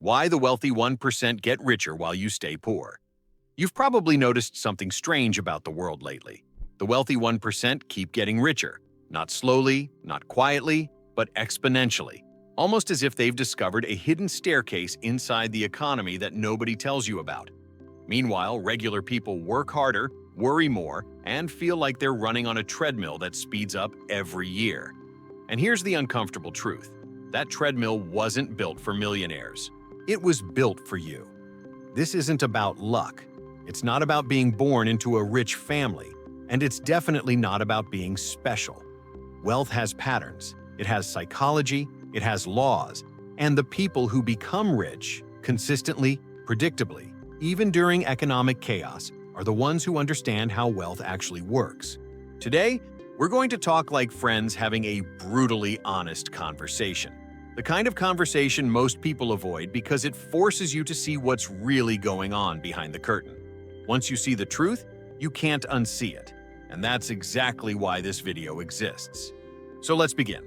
Why the wealthy 1% get richer while you stay poor. You've probably noticed something strange about the world lately. The wealthy 1% keep getting richer, not slowly, not quietly, but exponentially, almost as if they've discovered a hidden staircase inside the economy that nobody tells you about. Meanwhile, regular people work harder, worry more, and feel like they're running on a treadmill that speeds up every year. And here's the uncomfortable truth. That treadmill wasn't built for millionaires. It was built for you. This isn't about luck. It's not about being born into a rich family, and it's definitely not about being special. Wealth has patterns, it has psychology, it has laws, and the people who become rich, consistently, predictably, even during economic chaos, are the ones who understand how wealth actually works. Today, we're going to talk like friends having a brutally honest conversation. The kind of conversation most people avoid because it forces you to see what's really going on behind the curtain. Once you see the truth, you can't unsee it. And that's exactly why this video exists. So let's begin.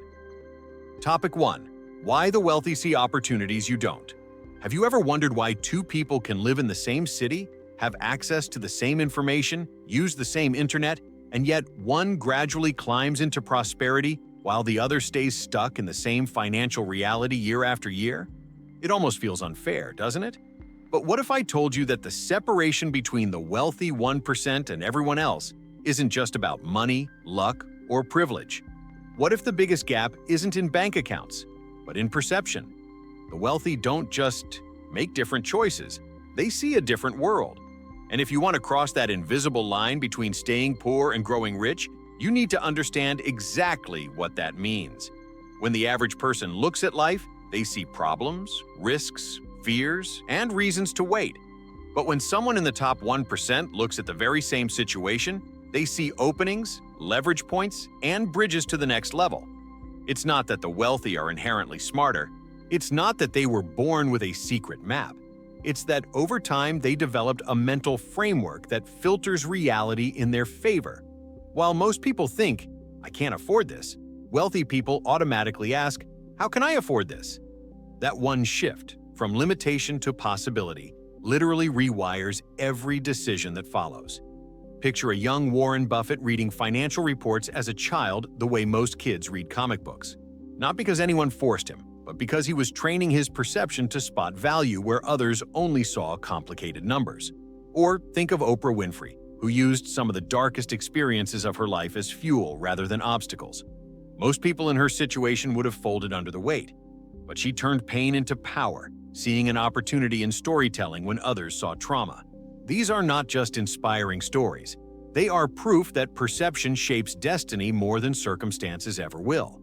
Topic 1. Why the wealthy see opportunities you don't. Have you ever wondered why two people can live in the same city, have access to the same information, use the same internet, and yet one gradually climbs into prosperity while the other stays stuck in the same financial reality year after year? It almost feels unfair, doesn't it? But what if I told you that the separation between the wealthy 1% and everyone else isn't just about money, luck, or privilege? What if the biggest gap isn't in bank accounts, but in perception? The wealthy don't just make different choices, they see a different world. And if you want to cross that invisible line between staying poor and growing rich, you need to understand exactly what that means. When the average person looks at life, they see problems, risks, fears, and reasons to wait. But when someone in the top 1% looks at the very same situation, they see openings, leverage points, and bridges to the next level. It's not that the wealthy are inherently smarter. It's not that they were born with a secret map. It's that over time they developed a mental framework that filters reality in their favor. While most people think, I can't afford this, wealthy people automatically ask, how can I afford this? That one shift, from limitation to possibility, literally rewires every decision that follows. Picture a young Warren Buffett reading financial reports as a child the way most kids read comic books. Not because anyone forced him, but because he was training his perception to spot value where others only saw complicated numbers. Or think of Oprah Winfrey, who used some of the darkest experiences of her life as fuel rather than obstacles. Most people in her situation would have folded under the weight, but she turned pain into power, seeing an opportunity in storytelling when others saw trauma. These are not just inspiring stories. They are proof that perception shapes destiny more than circumstances ever will.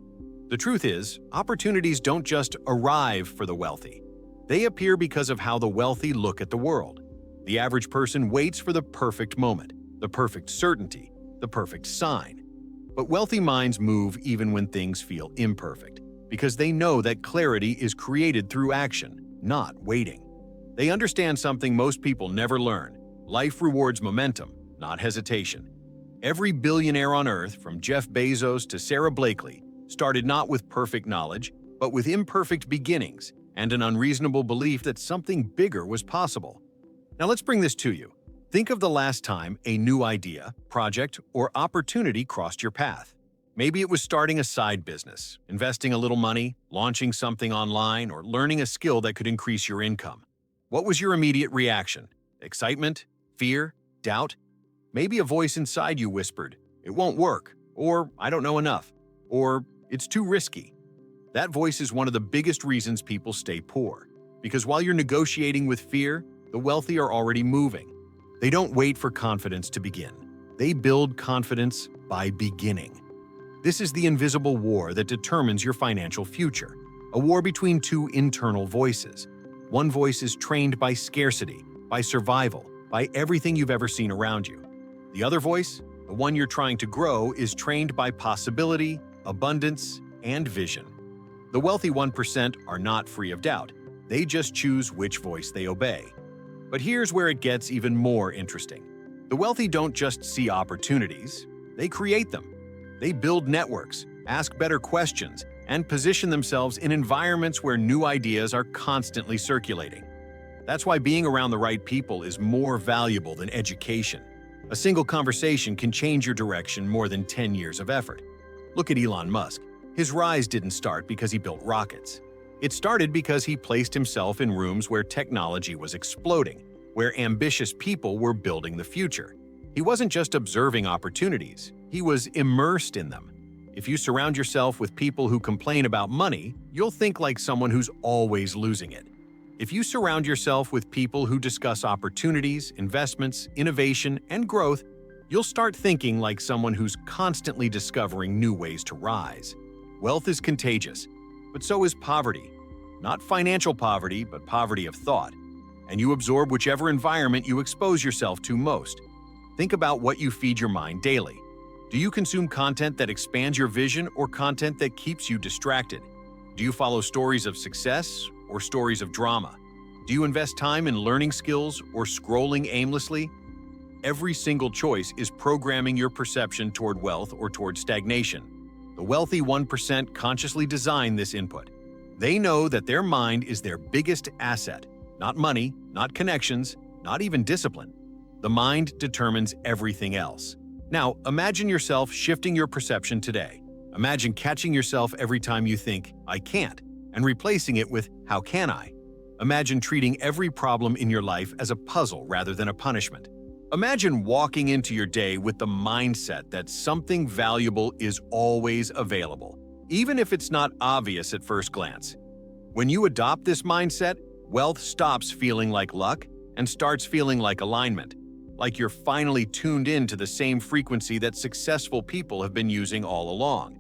The truth is, opportunities don't just arrive for the wealthy. They appear because of how the wealthy look at the world. The average person waits for the perfect moment, the perfect certainty, the perfect sign. But wealthy minds move even when things feel imperfect, because they know that clarity is created through action, not waiting. They understand something most people never learn. Life rewards momentum, not hesitation. Every billionaire on earth, from Jeff Bezos to Sarah Blakely, started not with perfect knowledge, but with imperfect beginnings and an unreasonable belief that something bigger was possible. Now let's bring this to you. Think of the last time a new idea, project, or opportunity crossed your path. Maybe it was starting a side business, investing a little money, launching something online, or learning a skill that could increase your income. What was your immediate reaction? Excitement? Fear? Doubt? Maybe a voice inside you whispered, "It won't work," or "I don't know enough," or "It's too risky." That voice is one of the biggest reasons people stay poor. Because while you're negotiating with fear, the wealthy are already moving. They don't wait for confidence to begin. They build confidence by beginning. This is the invisible war that determines your financial future, a war between two internal voices. One voice is trained by scarcity, by survival, by everything you've ever seen around you. The other voice, the one you're trying to grow, is trained by possibility, abundance, and vision. The wealthy 1% are not free of doubt. They just choose which voice they obey. But here's where it gets even more interesting. The wealthy don't just see opportunities, they create them. They build networks, ask better questions, and position themselves in environments where new ideas are constantly circulating. That's why being around the right people is more valuable than education. A single conversation can change your direction more than 10 years of effort. Look at Elon Musk. His rise didn't start because he built rockets. It started because he placed himself in rooms where technology was exploding, where ambitious people were building the future. He wasn't just observing opportunities, he was immersed in them. If you surround yourself with people who complain about money, you'll think like someone who's always losing it. If you surround yourself with people who discuss opportunities, investments, innovation, and growth, you'll start thinking like someone who's constantly discovering new ways to rise. Wealth is contagious, but so is poverty. Not financial poverty, but poverty of thought. And you absorb whichever environment you expose yourself to most. Think about what you feed your mind daily. Do you consume content that expands your vision or content that keeps you distracted? Do you follow stories of success or stories of drama? Do you invest time in learning skills or scrolling aimlessly? Every single choice is programming your perception toward wealth or toward stagnation. The wealthy 1% consciously design this input. They know that their mind is their biggest asset, not money, not connections, not even discipline. The mind determines everything else. Now, imagine yourself shifting your perception today. Imagine catching yourself every time you think, "I can't," and replacing it with, "How can I?" Imagine treating every problem in your life as a puzzle rather than a punishment. Imagine walking into your day with the mindset that something valuable is always available, even if it's not obvious at first glance. When you adopt this mindset, wealth stops feeling like luck and starts feeling like alignment, like you're finally tuned in to the same frequency that successful people have been using all along.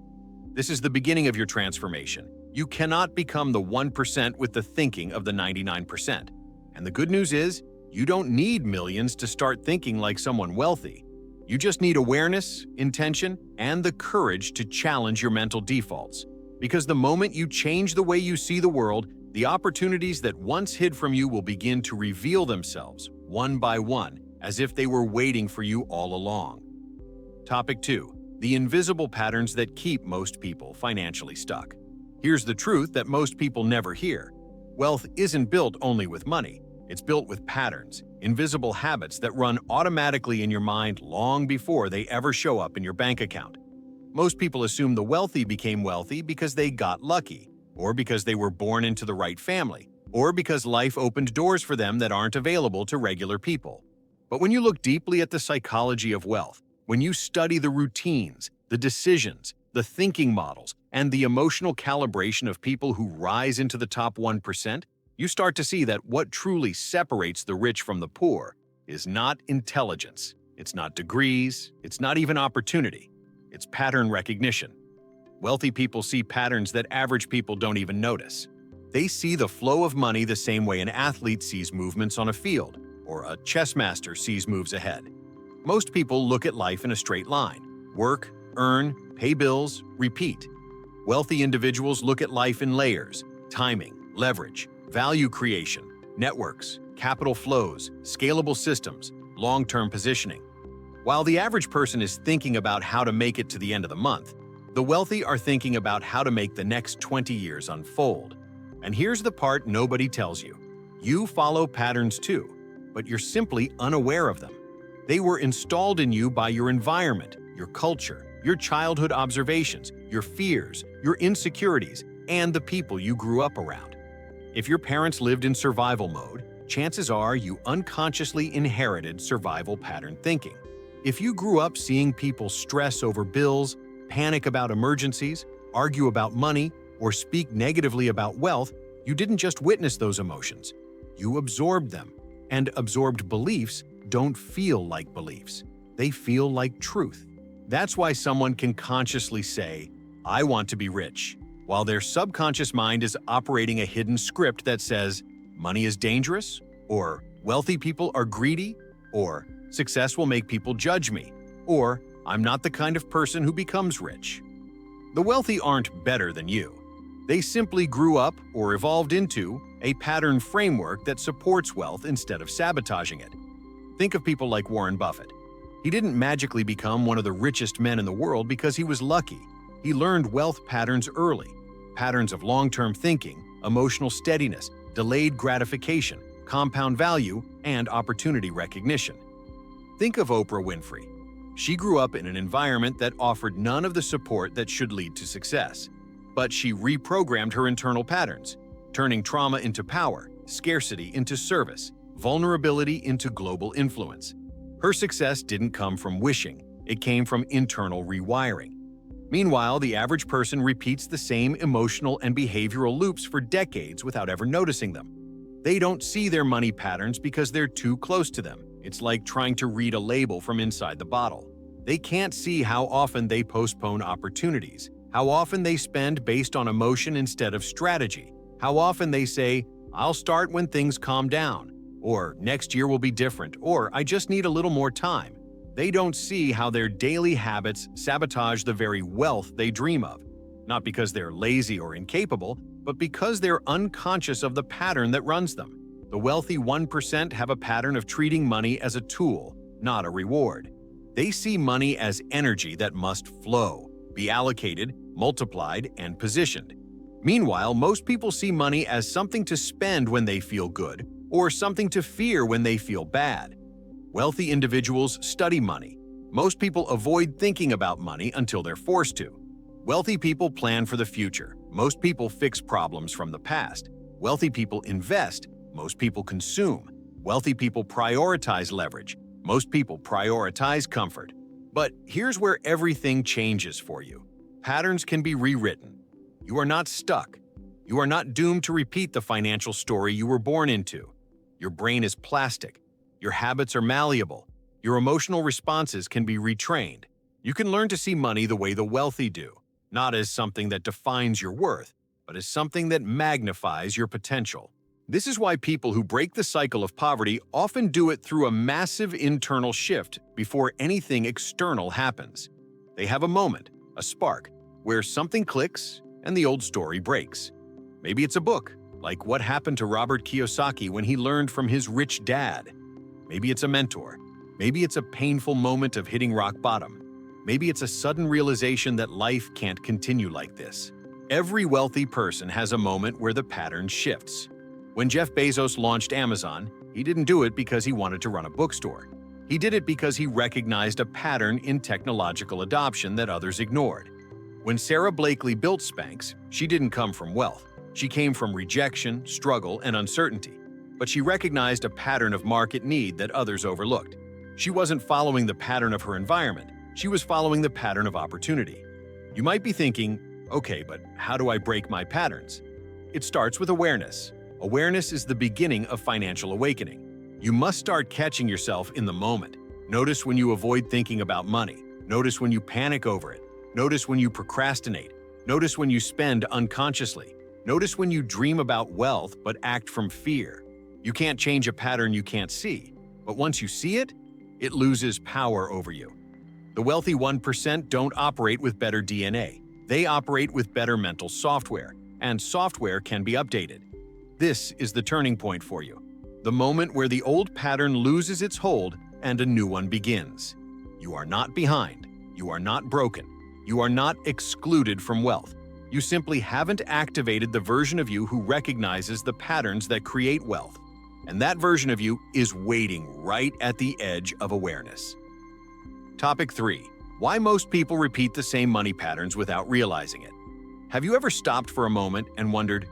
This is the beginning of your transformation. You cannot become the 1% with the thinking of the 99%. And the good news is, you don't need millions to start thinking like someone wealthy. You just need awareness, intention, and the courage to challenge your mental defaults. Because the moment you change the way you see the world, the opportunities that once hid from you will begin to reveal themselves, one by one, as if they were waiting for you all along. Topic 2. The invisible patterns that keep most people financially stuck. Here's the truth that most people never hear. Wealth isn't built only with money. It's built with patterns, invisible habits that run automatically in your mind long before they ever show up in your bank account. Most people assume the wealthy became wealthy because they got lucky, or because they were born into the right family, or because life opened doors for them that aren't available to regular people. But when you look deeply at the psychology of wealth, when you study the routines, the decisions, the thinking models, and the emotional calibration of people who rise into the top 1%, you start to see that what truly separates the rich from the poor is not intelligence, it's not degrees, it's not even opportunity, it's pattern recognition. Wealthy people see patterns that average people don't even notice. They see the flow of money the same way an athlete sees movements on a field, or a chess master sees moves ahead. Most people look at life in a straight line: work, earn, pay bills, repeat. Wealthy individuals look at life in layers: timing, leverage, value creation, networks, capital flows, scalable systems, long-term positioning. While the average person is thinking about how to make it to the end of the month, the wealthy are thinking about how to make the next 20 years unfold. And here's the part nobody tells you. You follow patterns too, but you're simply unaware of them. They were installed in you by your environment, your culture, your childhood observations, your fears, your insecurities, and the people you grew up around. If your parents lived in survival mode, chances are you unconsciously inherited survival pattern thinking. If you grew up seeing people stress over bills, panic about emergencies, argue about money, or speak negatively about wealth, you didn't just witness those emotions. You absorbed them. And absorbed beliefs don't feel like beliefs. They feel like truth. That's why someone can consciously say, "I want to be rich," while their subconscious mind is operating a hidden script that says, "Money is dangerous," or "Wealthy people are greedy," or "Success will make people judge me," or "I'm not the kind of person who becomes rich." The wealthy aren't better than you. They simply grew up or evolved into a pattern framework that supports wealth instead of sabotaging it. Think of people like Warren Buffett. He didn't magically become one of the richest men in the world because he was lucky. He learned wealth patterns early. patterns of long-term thinking, emotional steadiness, delayed gratification, compound value, and opportunity recognition. Think of Oprah Winfrey. She grew up in an environment that offered none of the support that should lead to success. But she reprogrammed her internal patterns, turning trauma into power, scarcity into service, vulnerability into global influence. Her success didn't come from wishing, it came from internal rewiring. Meanwhile, the average person repeats the same emotional and behavioral loops for decades without ever noticing them. They don't see their money patterns because they're too close to them. It's like trying to read a label from inside the bottle. They can't see how often they postpone opportunities, how often they spend based on emotion instead of strategy, how often they say, "I'll start when things calm down," or "next year will be different," or "I just need a little more time." They don't see how their daily habits sabotage the very wealth they dream of, not because they're lazy or incapable, but because they're unconscious of the pattern that runs them. The wealthy 1% have a pattern of treating money as a tool, not a reward. They see money as energy that must flow, be allocated, multiplied, and positioned. Meanwhile, most people see money as something to spend when they feel good, or something to fear when they feel bad. Wealthy individuals study money. Most people avoid thinking about money until they're forced to. Wealthy people plan for the future. Most people fix problems from the past. Wealthy people invest. Most people consume. Wealthy people prioritize leverage. Most people prioritize comfort. But here's where everything changes for you. Patterns can be rewritten. You are not stuck. You are not doomed to repeat the financial story you were born into. Your brain is plastic. Your habits are malleable. Your emotional responses can be retrained. You can learn to see money the way the wealthy do, not as something that defines your worth, but as something that magnifies your potential. This is why people who break the cycle of poverty often do it through a massive internal shift before anything external happens. They have a moment, a spark, where something clicks and the old story breaks. Maybe it's a book, like What Happened to Robert Kiyosaki when he learned from his rich dad. Maybe it's a mentor. Maybe it's a painful moment of hitting rock bottom. Maybe it's a sudden realization that life can't continue like this. Every wealthy person has a moment where the pattern shifts. When Jeff Bezos launched Amazon, he didn't do it because he wanted to run a bookstore. He did it because he recognized a pattern in technological adoption that others ignored. When Sarah Blakely built Spanx, she didn't come from wealth. She came from rejection, struggle, and uncertainty. But she recognized a pattern of market need that others overlooked. She wasn't following the pattern of her environment. She was following the pattern of opportunity. You might be thinking, okay, but how do I break my patterns? It starts with awareness. Awareness is the beginning of financial awakening. You must start catching yourself in the moment. Notice when you avoid thinking about money. Notice when you panic over it. Notice when you procrastinate. Notice when you spend unconsciously. Notice when you dream about wealth but act from fear. You can't change a pattern you can't see, but once you see it, it loses power over you. The wealthy 1% don't operate with better DNA. They operate with better mental software, and software can be updated. This is the turning point for you, the moment where the old pattern loses its hold and a new one begins. You are not behind. You are not broken. You are not excluded from wealth. You simply haven't activated the version of you who recognizes the patterns that create wealth. And that version of you is waiting right at the edge of awareness. Topic 3. Why most people repeat the same money patterns without realizing it. Have you ever stopped for a moment and wondered,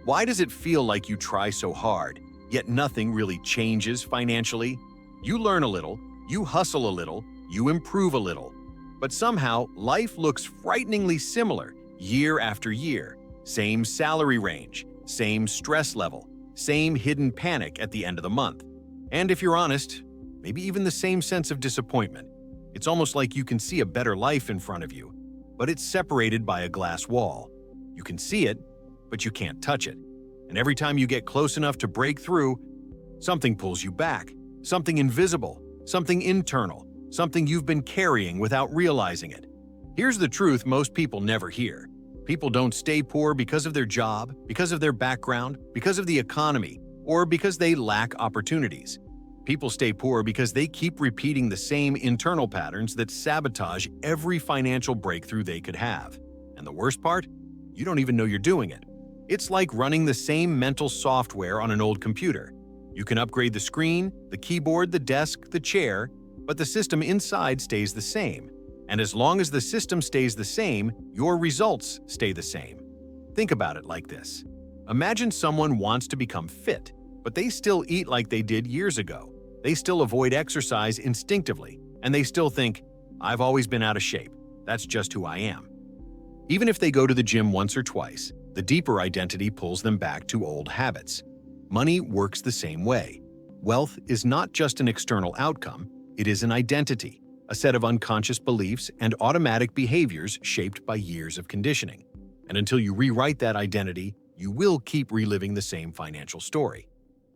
why does it feel like you try so hard, yet nothing really changes financially? You learn a little, you hustle a little, you improve a little, but somehow life looks frighteningly similar year after year. Same salary range, same stress level, same hidden panic at the end of the month. And if you're honest, maybe even the same sense of disappointment. It's almost like you can see a better life in front of you, but it's separated by a glass wall. You can see it, but you can't touch it. And every time you get close enough to break through, something pulls you back, something invisible, something internal, something you've been carrying without realizing it. Here's the truth most people never hear. People don't stay poor because of their job, because of their background, because of the economy, or because they lack opportunities. People stay poor because they keep repeating the same internal patterns that sabotage every financial breakthrough they could have. And the worst part? You don't even know you're doing it. It's like running the same mental software on an old computer. You can upgrade the screen, the keyboard, the desk, the chair, but the system inside stays the same. And as long as the system stays the same, your results stay the same. Think about it like this. Imagine someone wants to become fit, but they still eat like they did years ago. They still avoid exercise instinctively, and they still think, "I've always been out of shape. That's just who I am." Even if they go to the gym once or twice, the deeper identity pulls them back to old habits. Money works the same way. Wealth is not just an external outcome, it is an identity, a set of unconscious beliefs and automatic behaviors shaped by years of conditioning. And until you rewrite that identity, you will keep reliving the same financial story.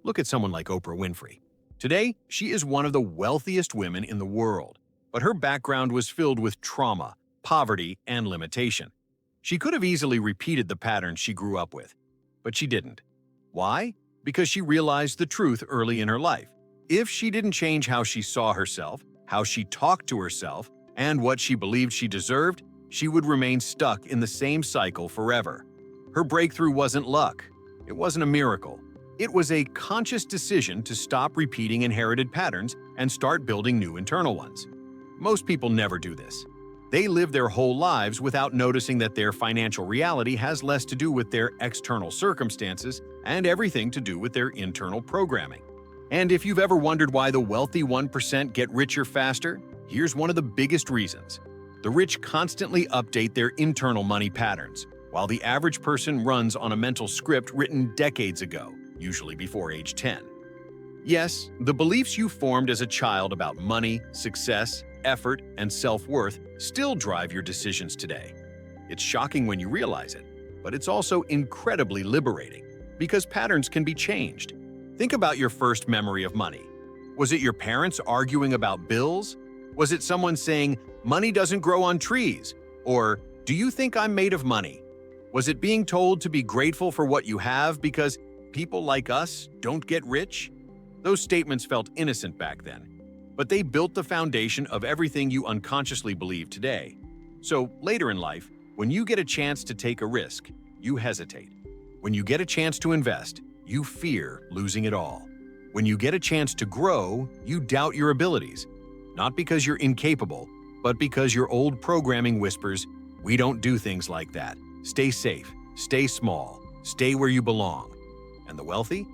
Look at someone like Oprah Winfrey. Today, she is one of the wealthiest women in the world, but her background was filled with trauma, poverty, and limitation. She could have easily repeated the patterns she grew up with, but she didn't. Why? Because she realized the truth early in her life. If she didn't change how she saw herself, how she talked to herself, and what she believed she deserved, she would remain stuck in the same cycle forever. Her breakthrough wasn't luck. It wasn't a miracle. It was a conscious decision to stop repeating inherited patterns and start building new internal ones. Most people never do this. They live their whole lives without noticing that their financial reality has less to do with their external circumstances and everything to do with their internal programming. And if you've ever wondered why the wealthy 1% get richer faster, here's one of the biggest reasons. The rich constantly update their internal money patterns, while the average person runs on a mental script written decades ago, usually before age 10. Yes, the beliefs you formed as a child about money, success, effort, and self-worth still drive your decisions today. It's shocking when you realize it, but it's also incredibly liberating, because patterns can be changed. Think about your first memory of money. Was it your parents arguing about bills? Was it someone saying, "Money doesn't grow on trees"? Or, "Do you think I'm made of money"? Was it being told to be grateful for what you have because people like us don't get rich? Those statements felt innocent back then, but they built the foundation of everything you unconsciously believe today. So later in life, when you get a chance to take a risk, you hesitate. When you get a chance to invest, you fear losing it all. When you get a chance to grow, you doubt your abilities. Not because you're incapable, but because your old programming whispers, "We don't do things like that. Stay safe, stay small, stay where you belong." And the wealthy?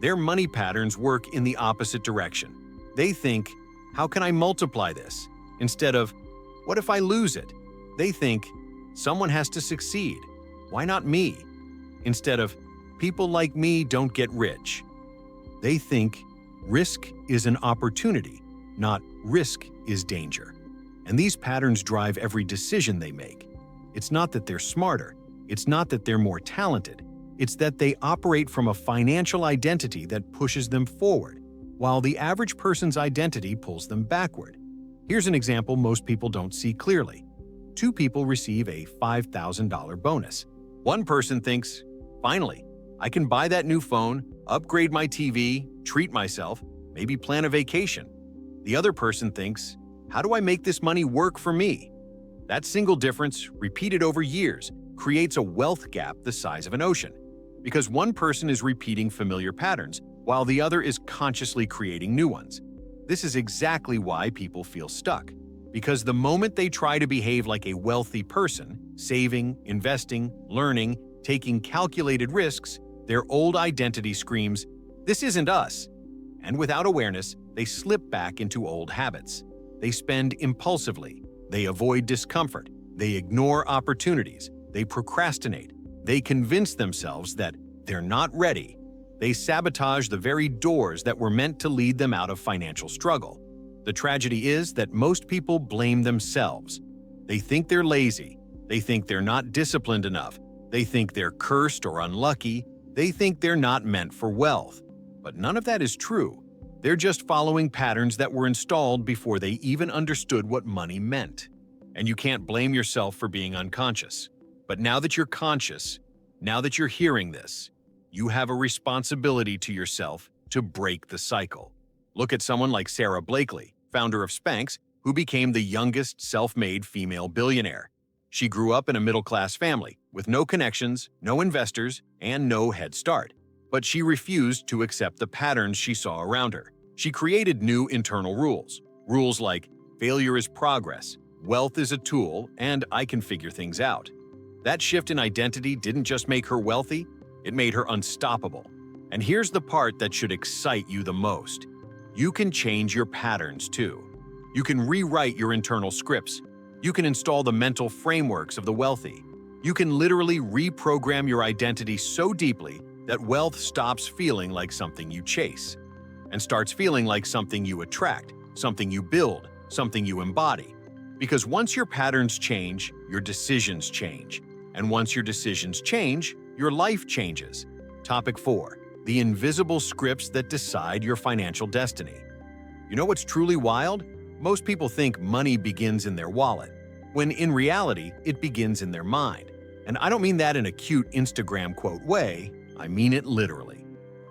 Their money patterns work in the opposite direction. They think, "How can I multiply this?" Instead of, "What if I lose it?" They think, "Someone has to succeed. Why not me?" Instead of, "People like me don't get rich." They think, risk is an opportunity, not risk is danger. And these patterns drive every decision they make. It's not that they're smarter. It's not that they're more talented. It's that they operate from a financial identity that pushes them forward, while the average person's identity pulls them backward. Here's an example most people don't see clearly. Two people receive a $5,000 bonus. One person thinks, "Finally, I can buy that new phone, upgrade my TV, treat myself, maybe plan a vacation." The other person thinks, "How do I make this money work for me?" That single difference, repeated over years, creates a wealth gap the size of an ocean, because one person is repeating familiar patterns, while the other is consciously creating new ones. This is exactly why people feel stuck, because the moment they try to behave like a wealthy person, saving, investing, learning, taking calculated risks, their old identity screams, "This isn't us." And without awareness, they slip back into old habits. They spend impulsively. They avoid discomfort. They ignore opportunities. They procrastinate. They convince themselves that they're not ready. They sabotage the very doors that were meant to lead them out of financial struggle. The tragedy is that most people blame themselves. They think they're lazy. They think they're not disciplined enough. They think they're cursed or unlucky. They think they're not meant for wealth. But none of that is true. They're just following patterns that were installed before they even understood what money meant. And you can't blame yourself for being unconscious. But now that you're conscious, now that you're hearing this, you have a responsibility to yourself to break the cycle. Look at someone like Sarah Blakely, founder of Spanx, who became the youngest self-made female billionaire. She grew up in a middle-class family, with no connections, no investors, and no head start. But she refused to accept the patterns she saw around her. She created new internal rules. Rules like failure is progress, wealth is a tool, and I can figure things out. That shift in identity didn't just make her wealthy, it made her unstoppable. And here's the part that should excite you the most. You can change your patterns too. You can rewrite your internal scripts. You can install the mental frameworks of the wealthy. You can literally reprogram your identity so deeply that wealth stops feeling like something you chase and starts feeling like something you attract, something you build, something you embody. Because once your patterns change, your decisions change. And once your decisions change, your life changes. Topic 4. The invisible scripts that decide your financial destiny. You know what's truly wild? Most people think money begins in their wallet, when in reality, it begins in their mind. And I don't mean that in a cute Instagram quote way, I mean it literally.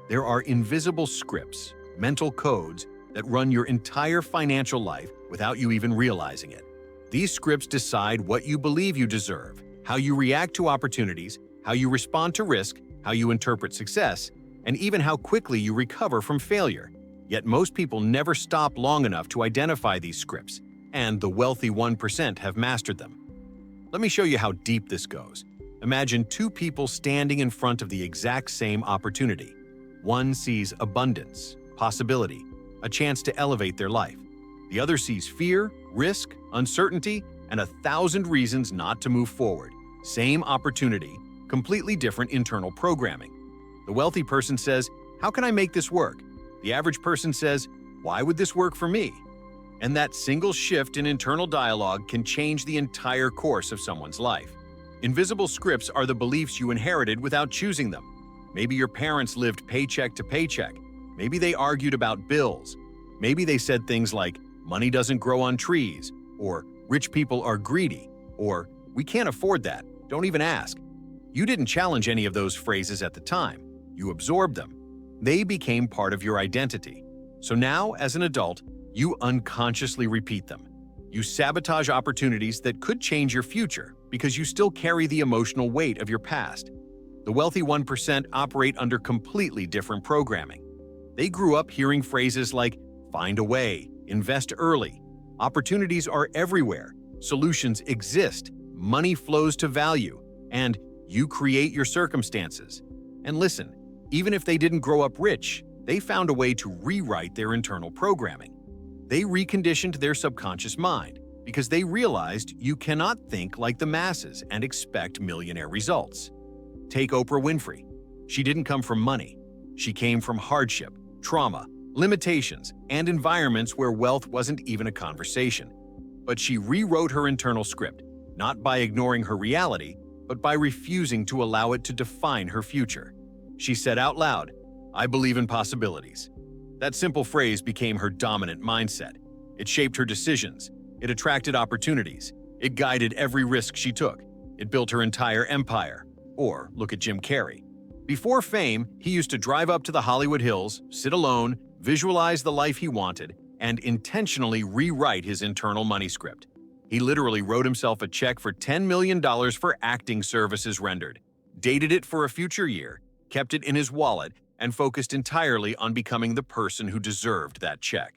There are invisible scripts, mental codes, that run your entire financial life without you even realizing it. These scripts decide what you believe you deserve, how you react to opportunities, how you respond to risk, how you interpret success, and even how quickly you recover from failure. Yet most people never stop long enough to identify these scripts, and the wealthy 1% have mastered them. Let me show you how deep this goes. Imagine two people standing in front of the exact same opportunity. One sees abundance, possibility, a chance to elevate their life. The other sees fear, risk, uncertainty, and 1,000 reasons not to move forward. Same opportunity, completely different internal programming. The wealthy person says, "How can I make this work?" The average person says, "Why would this work for me?" And that single shift in internal dialogue can change the entire course of someone's life. Invisible scripts are the beliefs you inherited without choosing them. Maybe your parents lived paycheck to paycheck. Maybe they argued about bills. Maybe they said things like, "Money doesn't grow on trees," or "Rich people are greedy," or "We can't afford that, don't even ask." You didn't challenge any of those phrases at the time. You absorbed them. They became part of your identity. So now, as an adult, you unconsciously repeat them. You sabotage opportunities that could change your future because you still carry the emotional weight of your past. The wealthy 1% operate under completely different programming. They grew up hearing phrases like, "Find a way," "Invest early," "Opportunities are everywhere," "Solutions exist," "Money flows to value," and "You create your circumstances." And listen, even if they didn't grow up rich, they found a way to rewrite their internal programming. They reconditioned their subconscious mind because they realized you cannot think like the masses and expect millionaire results. Take Oprah Winfrey. She didn't come from money. She came from hardship, trauma, limitations, and environments where wealth wasn't even a conversation. But she rewrote her internal script, not by ignoring her reality, but by refusing to allow it to define her future. She said out loud, "I believe in possibilities." That simple phrase became her dominant mindset. It shaped her decisions. It attracted opportunities. It guided every risk she took. It built her entire empire. Or look at Jim Carrey. Before fame, he used to drive up to the Hollywood Hills, sit alone, visualize the life he wanted, and intentionally rewrite his internal money script. He literally wrote himself a check for $10 million for acting services rendered, dated it for a future year, kept it in his wallet, and focused entirely on becoming the person who deserved that check.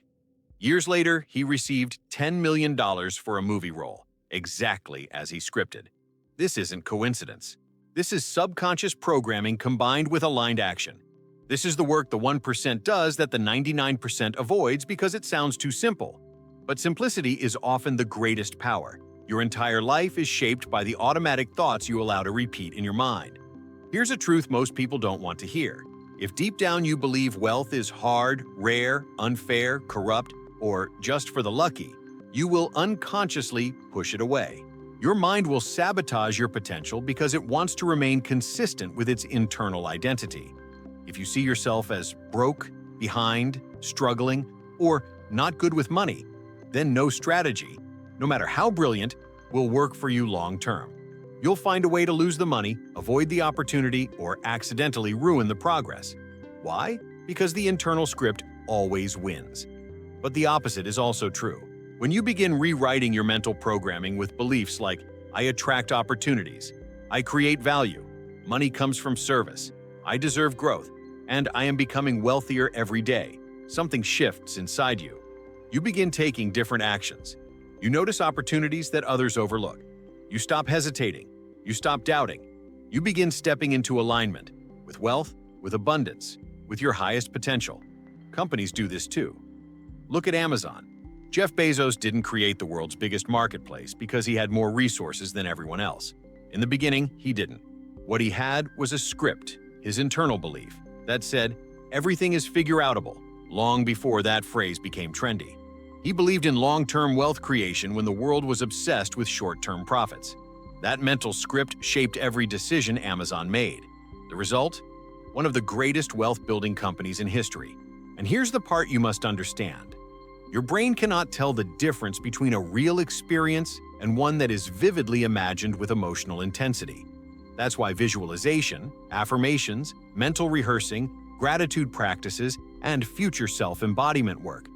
Years later, he received $10 million for a movie role, exactly as he scripted. This isn't coincidence. This is subconscious programming combined with aligned action. This is the work the 1% does that the 99% avoids because it sounds too simple. But simplicity is often the greatest power. Your entire life is shaped by the automatic thoughts you allow to repeat in your mind. Here's a truth most people don't want to hear. If deep down you believe wealth is hard, rare, unfair, corrupt, or just for the lucky, you will unconsciously push it away. Your mind will sabotage your potential because it wants to remain consistent with its internal identity. If you see yourself as broke, behind, struggling, or not good with money, then no strategy, no matter how brilliant, will work for you long term. You'll find a way to lose the money, avoid the opportunity, or accidentally ruin the progress. Why? Because the internal script always wins. But the opposite is also true. When you begin rewriting your mental programming with beliefs like, "I attract opportunities," I create value. Money comes from service. I deserve growth. And I am becoming wealthier every day. Something shifts inside you. You begin taking different actions. You notice opportunities that others overlook. You stop hesitating. You stop doubting. You begin stepping into alignment with wealth, with abundance, with your highest potential. Companies do this too. Look at Amazon. Jeff Bezos didn't create the world's biggest marketplace because he had more resources than everyone else. In the beginning, he didn't. What he had was a script, his internal belief, that said, everything is figure-outable, long before that phrase became trendy. He believed in long-term wealth creation when the world was obsessed with short-term profits. That mental script shaped every decision Amazon made. The result? One of the greatest wealth-building companies in history. And here's the part you must understand. Your brain cannot tell the difference between a real experience and one that is vividly imagined with emotional intensity. That's why visualization, affirmations, mental rehearsing, gratitude practices, and future self-embodiment work.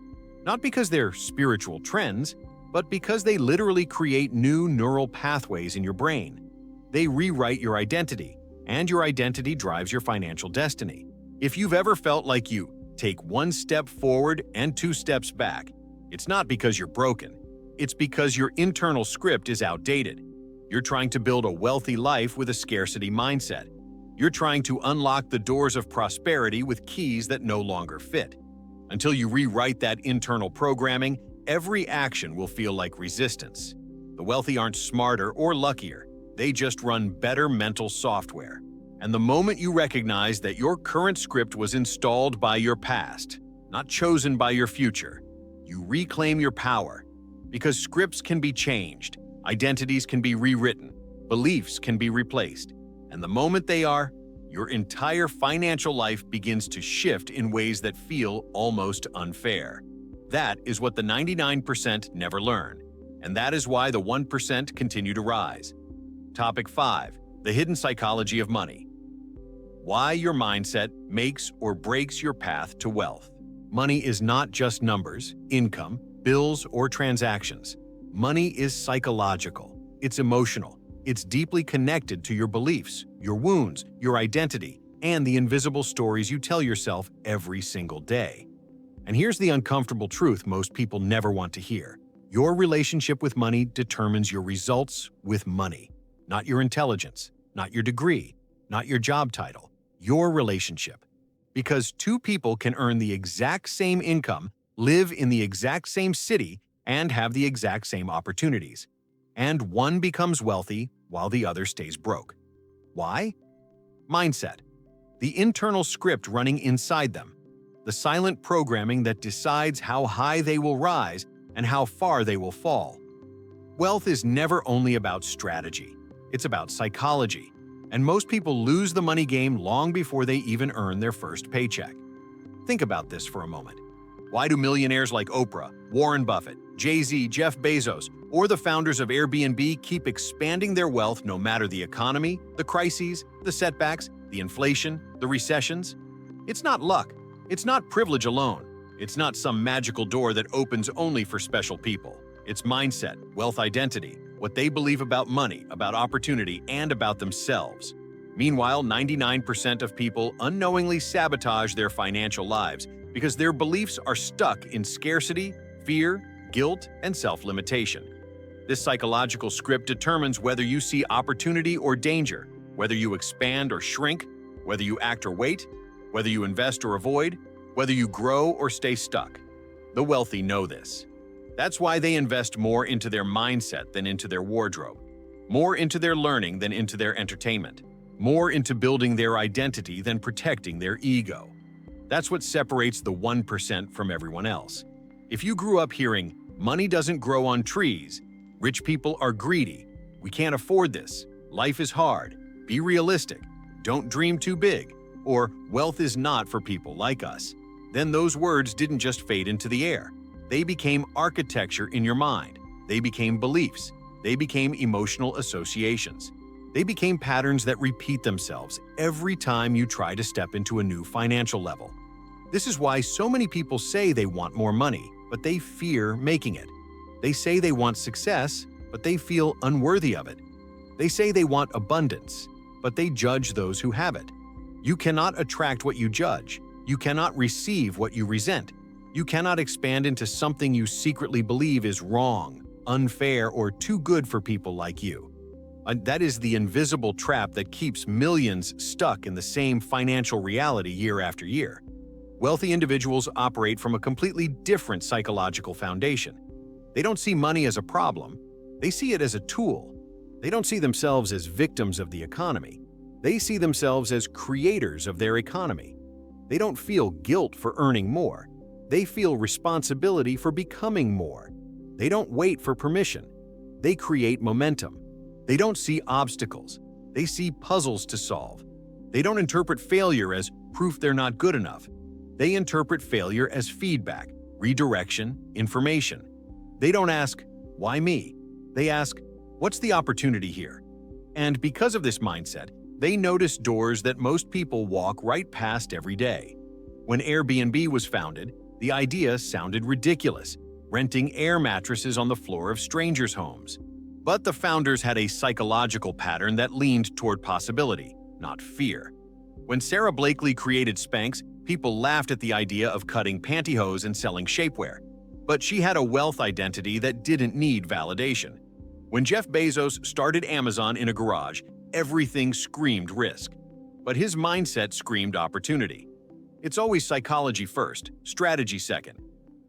Not because they're spiritual trends, but because they literally create new neural pathways in your brain. They rewrite your identity, and your identity drives your financial destiny. If you've ever felt like you take one step forward and 2 steps back, it's not because you're broken. It's because your internal script is outdated. You're trying to build a wealthy life with a scarcity mindset. You're trying to unlock the doors of prosperity with keys that no longer fit. Until you rewrite that internal programming, every action will feel like resistance. The wealthy aren't smarter or luckier. They just run better mental software. And the moment you recognize that your current script was installed by your past, not chosen by your future, you reclaim your power. Because scripts can be changed, identities can be rewritten, beliefs can be replaced. And the moment they are, your entire financial life begins to shift in ways that feel almost unfair. That is what the 99% never learn. And that is why the 1% continue to rise. Topic 5. The hidden psychology of money. Why your mindset makes or breaks your path to wealth. Money is not just numbers, income, bills, or transactions. Money is psychological. It's emotional. It's deeply connected to your beliefs, your wounds, your identity, and the invisible stories you tell yourself every single day. And here's the uncomfortable truth most people never want to hear. Your relationship with money determines your results with money, not your intelligence, not your degree, not your job title, your relationship. Because 2 people can earn the exact same income, live in the exact same city, and have the exact same opportunities. And one becomes wealthy while the other stays broke. Why? Mindset. The internal script running inside them. The silent programming that decides how high they will rise and how far they will fall. Wealth is never only about strategy. It's about psychology. And most people lose the money game long before they even earn their first paycheck. Think about this for a moment. Why do millionaires like Oprah, Warren Buffett, Jay-Z, Jeff Bezos, or the founders of Airbnb keep expanding their wealth no matter the economy, the crises, the setbacks, the inflation, the recessions? It's not luck. It's not privilege alone. It's not some magical door that opens only for special people. It's mindset, wealth identity, what they believe about money, about opportunity, and about themselves. Meanwhile, 99% of people unknowingly sabotage their financial lives because their beliefs are stuck in scarcity, fear, guilt, and self-limitation. This psychological script determines whether you see opportunity or danger, whether you expand or shrink, whether you act or wait, whether you invest or avoid, whether you grow or stay stuck. The wealthy know this. That's why they invest more into their mindset than into their wardrobe, more into their learning than into their entertainment, more into building their identity than protecting their ego. That's what separates the 1% from everyone else. If you grew up hearing, money doesn't grow on trees, rich people are greedy, we can't afford this, life is hard, be realistic, don't dream too big, or wealth is not for people like us, then those words didn't just fade into the air. They became architecture in your mind. They became beliefs. They became emotional associations. They became patterns that repeat themselves every time you try to step into a new financial level. This is why so many people say they want more money, but they fear making it. They say they want success, but they feel unworthy of it. They say they want abundance, but they judge those who have it. You cannot attract what you judge. You cannot receive what you resent. You cannot expand into something you secretly believe is wrong, unfair, or too good for people like you. And that is the invisible trap that keeps millions stuck in the same financial reality year after year. Wealthy individuals operate from a completely different psychological foundation. They don't see money as a problem. They see it as a tool. They don't see themselves as victims of the economy. They see themselves as creators of their economy. They don't feel guilt for earning more. They feel responsibility for becoming more. They don't wait for permission. They create momentum. They don't see obstacles. They see puzzles to solve. They don't interpret failure as proof they're not good enough. They interpret failure as feedback, redirection, information. They don't ask, "Why me?" They ask, "What's the opportunity here?" And because of this mindset, they notice doors that most people walk right past every day. When Airbnb was founded, the idea sounded ridiculous, renting air mattresses on the floor of strangers' homes. But the founders had a psychological pattern that leaned toward possibility, not fear. When Sarah Blakely created Spanx, people laughed at the idea of cutting pantyhose and selling shapewear. But she had a wealth identity that didn't need validation. When Jeff Bezos started Amazon in a garage, everything screamed risk. But his mindset screamed opportunity. It's always psychology first, strategy second.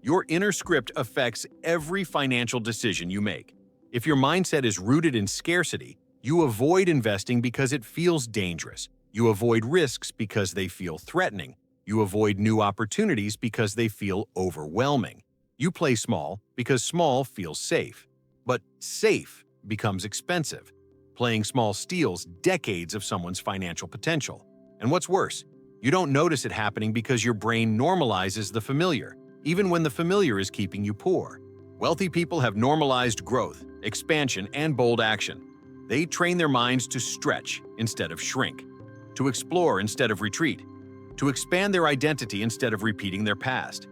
Your inner script affects every financial decision you make. If your mindset is rooted in scarcity, you avoid investing because it feels dangerous. You avoid risks because they feel threatening. You avoid new opportunities because they feel overwhelming. You play small because small feels safe. But safe becomes expensive. Playing small steals decades of someone's financial potential. And what's worse, you don't notice it happening because your brain normalizes the familiar, even when the familiar is keeping you poor. Wealthy people have normalized growth, expansion, and bold action. They train their minds to stretch instead of shrink, to explore instead of retreat, to expand their identity instead of repeating their past.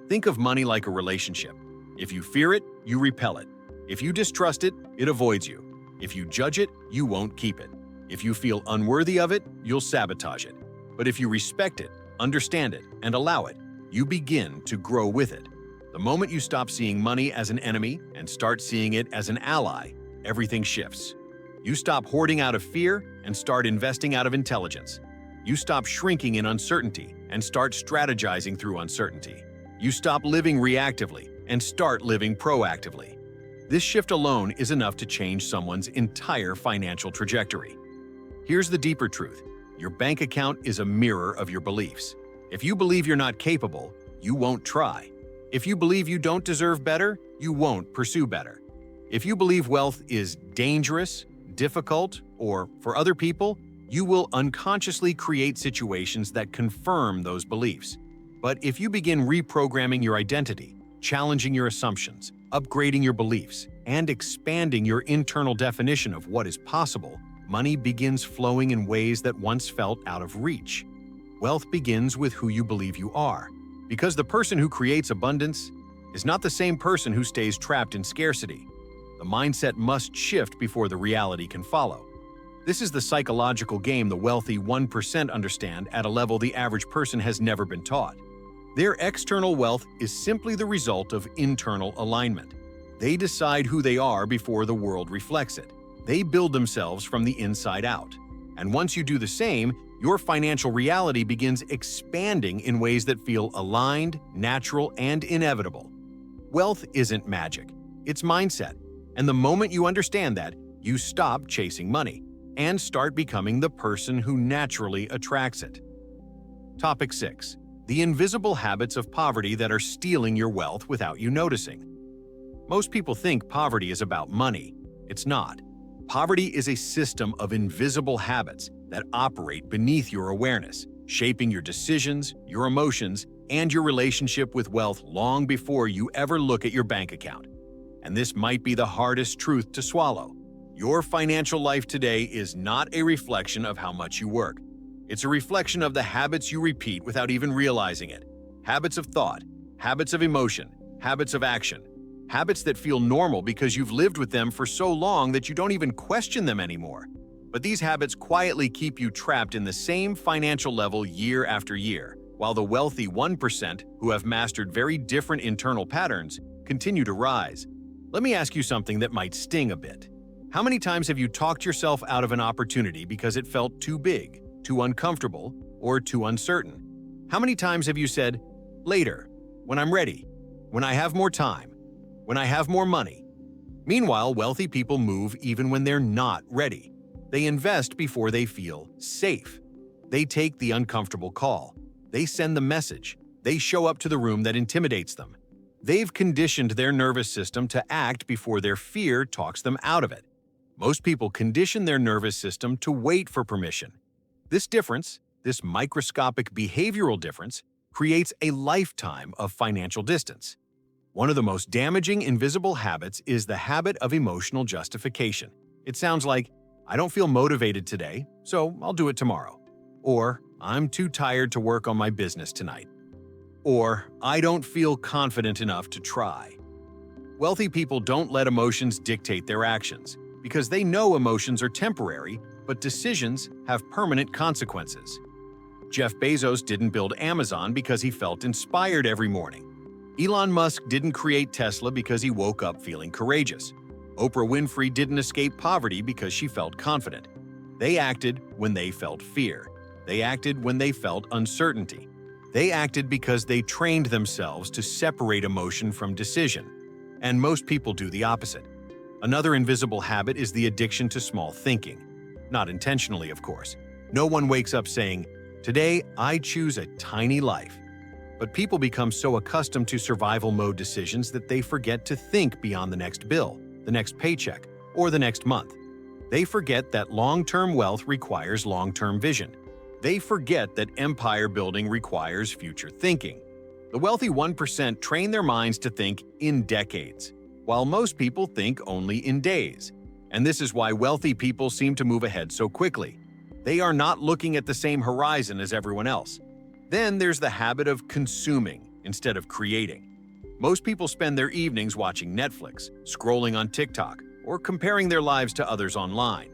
Think of money like a relationship. If you fear it, you repel it. If you distrust it, it avoids you. If you judge it, you won't keep it. If you feel unworthy of it, you'll sabotage it. But if you respect it, understand it, and allow it, you begin to grow with it. The moment you stop seeing money as an enemy and start seeing it as an ally, everything shifts. You stop hoarding out of fear and start investing out of intelligence. You stop shrinking in uncertainty and start strategizing through uncertainty. You stop living reactively and start living proactively. This shift alone is enough to change someone's entire financial trajectory. Here's the deeper truth. Your bank account is a mirror of your beliefs. If you believe you're not capable, you won't try. If you believe you don't deserve better, you won't pursue better. If you believe wealth is dangerous, difficult, or for other people, you will unconsciously create situations that confirm those beliefs. But if you begin reprogramming your identity, challenging your assumptions, upgrading your beliefs, and expanding your internal definition of what is possible, money begins flowing in ways that once felt out of reach. Wealth begins with who you believe you are, because the person who creates abundance is not the same person who stays trapped in scarcity. The mindset must shift before the reality can follow. This is the psychological game the wealthy 1% understand at a level the average person has never been taught. Their external wealth is simply the result of internal alignment. They decide who they are before the world reflects it. They build themselves from the inside out. And once you do the same, your financial reality begins expanding in ways that feel aligned, natural, and inevitable. Wealth isn't magic. It's mindset. And the moment you understand that, you stop chasing money and start becoming the person who naturally attracts it. Topic 6. The invisible habits of poverty that are stealing your wealth without you noticing. Most people think poverty is about money. It's not. Poverty is a system of invisible habits that operate beneath your awareness, shaping your decisions, your emotions, and your relationship with wealth long before you ever look at your bank account. And this might be the hardest truth to swallow. Your financial life today is not a reflection of how much you work. It's a reflection of the habits you repeat without even realizing it. Habits of thought, habits of emotion, habits of action. Habits that feel normal because you've lived with them for so long that you don't even question them anymore. But these habits quietly keep you trapped in the same financial level year after year, while the wealthy 1%, who have mastered very different internal patterns, continue to rise. Let me ask you something that might sting a bit. How many times have you talked yourself out of an opportunity because it felt too big, too uncomfortable, or too uncertain? How many times have you said, "Later, when I'm ready, when I have more time, when I have more money"? Meanwhile, wealthy people move even when they're not ready. They invest before they feel safe. They take the uncomfortable call. They send the message. They show up to the room that intimidates them. They've conditioned their nervous system to act before their fear talks them out of it. Most people condition their nervous system to wait for permission. This difference, this microscopic behavioral difference, creates a lifetime of financial distance. One of the most damaging invisible habits is the habit of emotional justification. It sounds like, "I don't feel motivated today, so I'll do it tomorrow." Or, "I'm too tired to work on my business tonight." Or, "I don't feel confident enough to try." Wealthy people don't let emotions dictate their actions, because they know emotions are temporary, but decisions have permanent consequences. Jeff Bezos didn't build Amazon because he felt inspired every morning. Elon Musk didn't create Tesla because he woke up feeling courageous. Oprah Winfrey didn't escape poverty because she felt confident. They acted when they felt fear. They acted when they felt uncertainty. They acted because they trained themselves to separate emotion from decision. And most people do the opposite. Another invisible habit is the addiction to small thinking. Not intentionally, of course. No one wakes up saying, "Today, I choose a tiny life." But people become so accustomed to survival mode decisions that they forget to think beyond the next bill, the next paycheck, or the next month. They forget that long-term wealth requires long-term vision. They forget that empire building requires future thinking. The wealthy 1% train their minds to think in decades, while most people think only in days. And this is why wealthy people seem to move ahead so quickly. They are not looking at the same horizon as everyone else. Then there's the habit of consuming instead of creating. Most people spend their evenings watching Netflix, scrolling on TikTok, or comparing their lives to others online.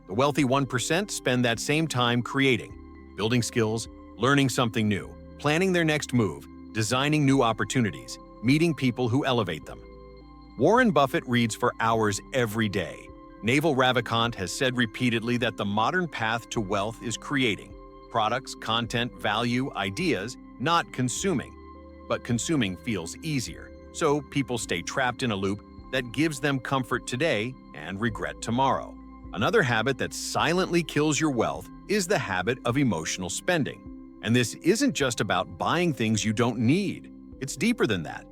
The wealthy 1% spend that same time creating, building skills, learning something new, planning their next move, designing new opportunities, meeting people who elevate them. Warren Buffett reads for hours every day. Naval Ravikant has said repeatedly that the modern path to wealth is creating products, content, value, ideas, not consuming. But consuming feels easier, so people stay trapped in a loop that gives them comfort today and regret tomorrow. Another habit that silently kills your wealth is the habit of emotional spending. And this isn't just about buying things you don't need. It's deeper than that.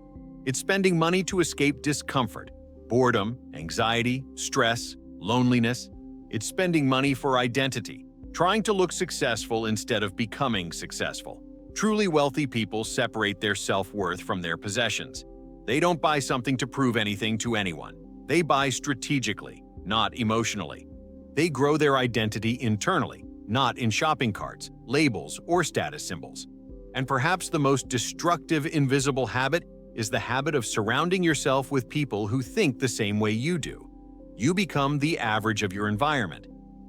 It's spending money to escape discomfort, boredom, anxiety, stress, loneliness. It's spending money for identity, trying to look successful instead of becoming successful. Truly wealthy people separate their self-worth from their possessions. They don't buy something to prove anything to anyone. They buy strategically, not emotionally. They grow their identity internally, not in shopping carts, labels, or status symbols. And perhaps the most destructive invisible habit is the habit of surrounding yourself with people who think the same way you do. You become the average of your environment.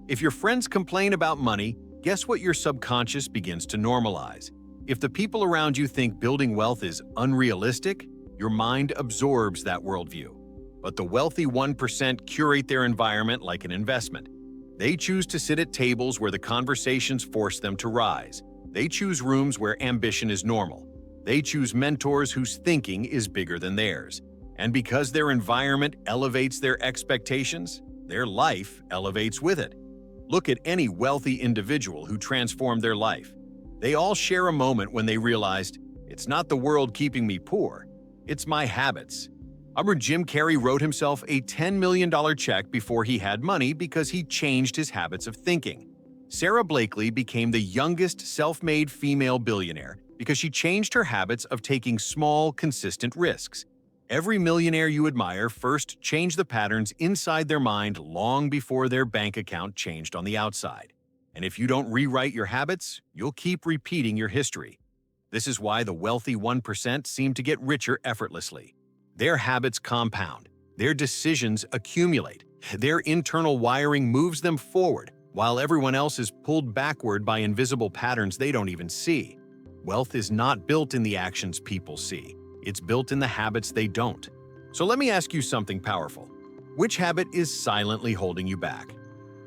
If your friends complain about money, guess what your subconscious begins to normalize? If the people around you think building wealth is unrealistic, your mind absorbs that worldview. But the wealthy 1% curate their environment like an investment. They choose to sit at tables where the conversations force them to rise. They choose rooms where ambition is normal. They choose mentors whose thinking is bigger than theirs. And because their environment elevates their expectations, their life elevates with it. Look at any wealthy individual who transformed their life. They all share a moment when they realized, "It's not the world keeping me poor, it's my habits." Jim Carrey wrote himself a $10 million check before he had money because he changed his habits of thinking. Sarah Blakely became the youngest self-made female billionaire because she changed her habits of taking small, consistent risks. Every millionaire you admire first changed the patterns inside their mind long before their bank account changed on the outside. And if you don't rewrite your habits, you'll keep repeating your history. This is why the wealthy 1% seem to get richer effortlessly. Their habits compound. Their decisions accumulate. Their internal wiring moves them forward, while everyone else is pulled backward by invisible patterns they don't even see. Wealth is not built in the actions people see. It's built in the habits they don't. So let me ask you something powerful. Which habit is silently holding you back?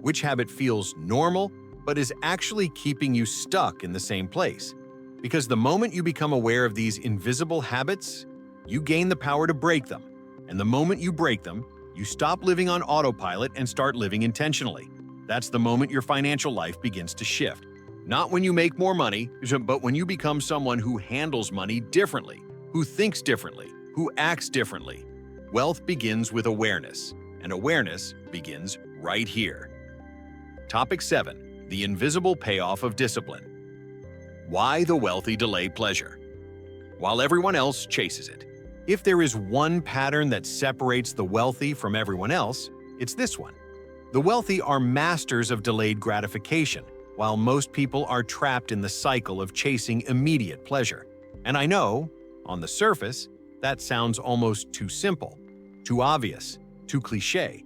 Which habit feels normal, but is actually keeping you stuck in the same place? Because the moment you become aware of these invisible habits, you gain the power to break them. And the moment you break them, you stop living on autopilot and start living intentionally. That's the moment your financial life begins to shift. Not when you make more money, but when you become someone who handles money differently, who thinks differently, who acts differently. Wealth begins with awareness, and awareness begins right here. Topic 7. The invisible payoff of discipline. Why the wealthy delay pleasure, while everyone else chases it. If there is one pattern that separates the wealthy from everyone else, it's this one. The wealthy are masters of delayed gratification, while most people are trapped in the cycle of chasing immediate pleasure. And I know, on the surface, that sounds almost too simple, too obvious, too cliché.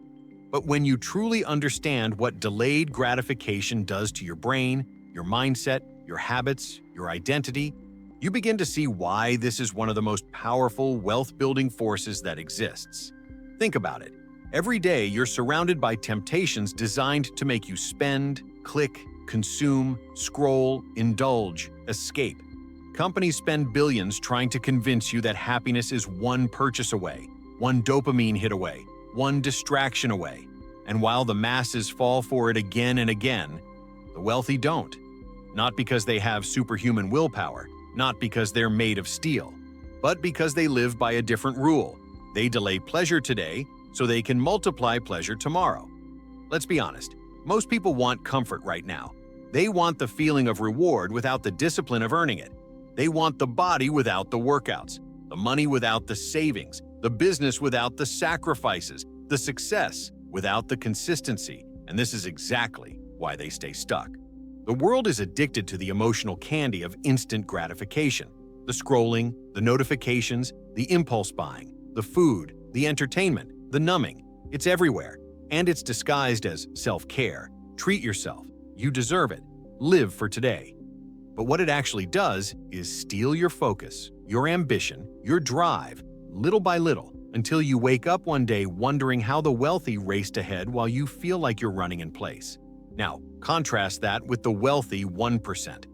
But when you truly understand what delayed gratification does to your brain, your mindset, your habits, your identity, you begin to see why this is one of the most powerful wealth-building forces that exists. Think about it. Every day, you're surrounded by temptations designed to make you spend, click, consume, scroll, indulge, escape. Companies spend billions trying to convince you that happiness is one purchase away, one dopamine hit away, one distraction away. And while the masses fall for it again and again, the wealthy don't. Not because they have superhuman willpower, not because they're made of steel, but because they live by a different rule. They delay pleasure today so they can multiply pleasure tomorrow. Let's be honest, most people want comfort right now. They want the feeling of reward without the discipline of earning it. They want the body without the workouts, the money without the savings, the business without the sacrifices, the success without the consistency. And this is exactly why they stay stuck. The world is addicted to the emotional candy of instant gratification. The scrolling, the notifications, the impulse buying, the food, the entertainment, the numbing. It's everywhere. And it's disguised as self-care. Treat yourself. You deserve it. Live for today. But what it actually does is steal your focus, your ambition, your drive, little by little, until you wake up one day wondering how the wealthy raced ahead while you feel like you're running in place. Now, contrast that with the wealthy 1%.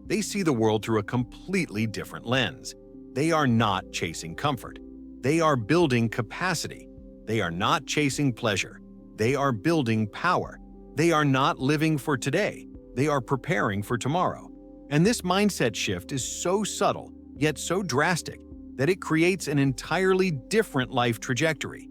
They see the world through a completely different lens. They are not chasing comfort. They are building capacity. They are not chasing pleasure. They are building power. They are not living for today. They are preparing for tomorrow. And this mindset shift is so subtle, yet so drastic, that it creates an entirely different life trajectory.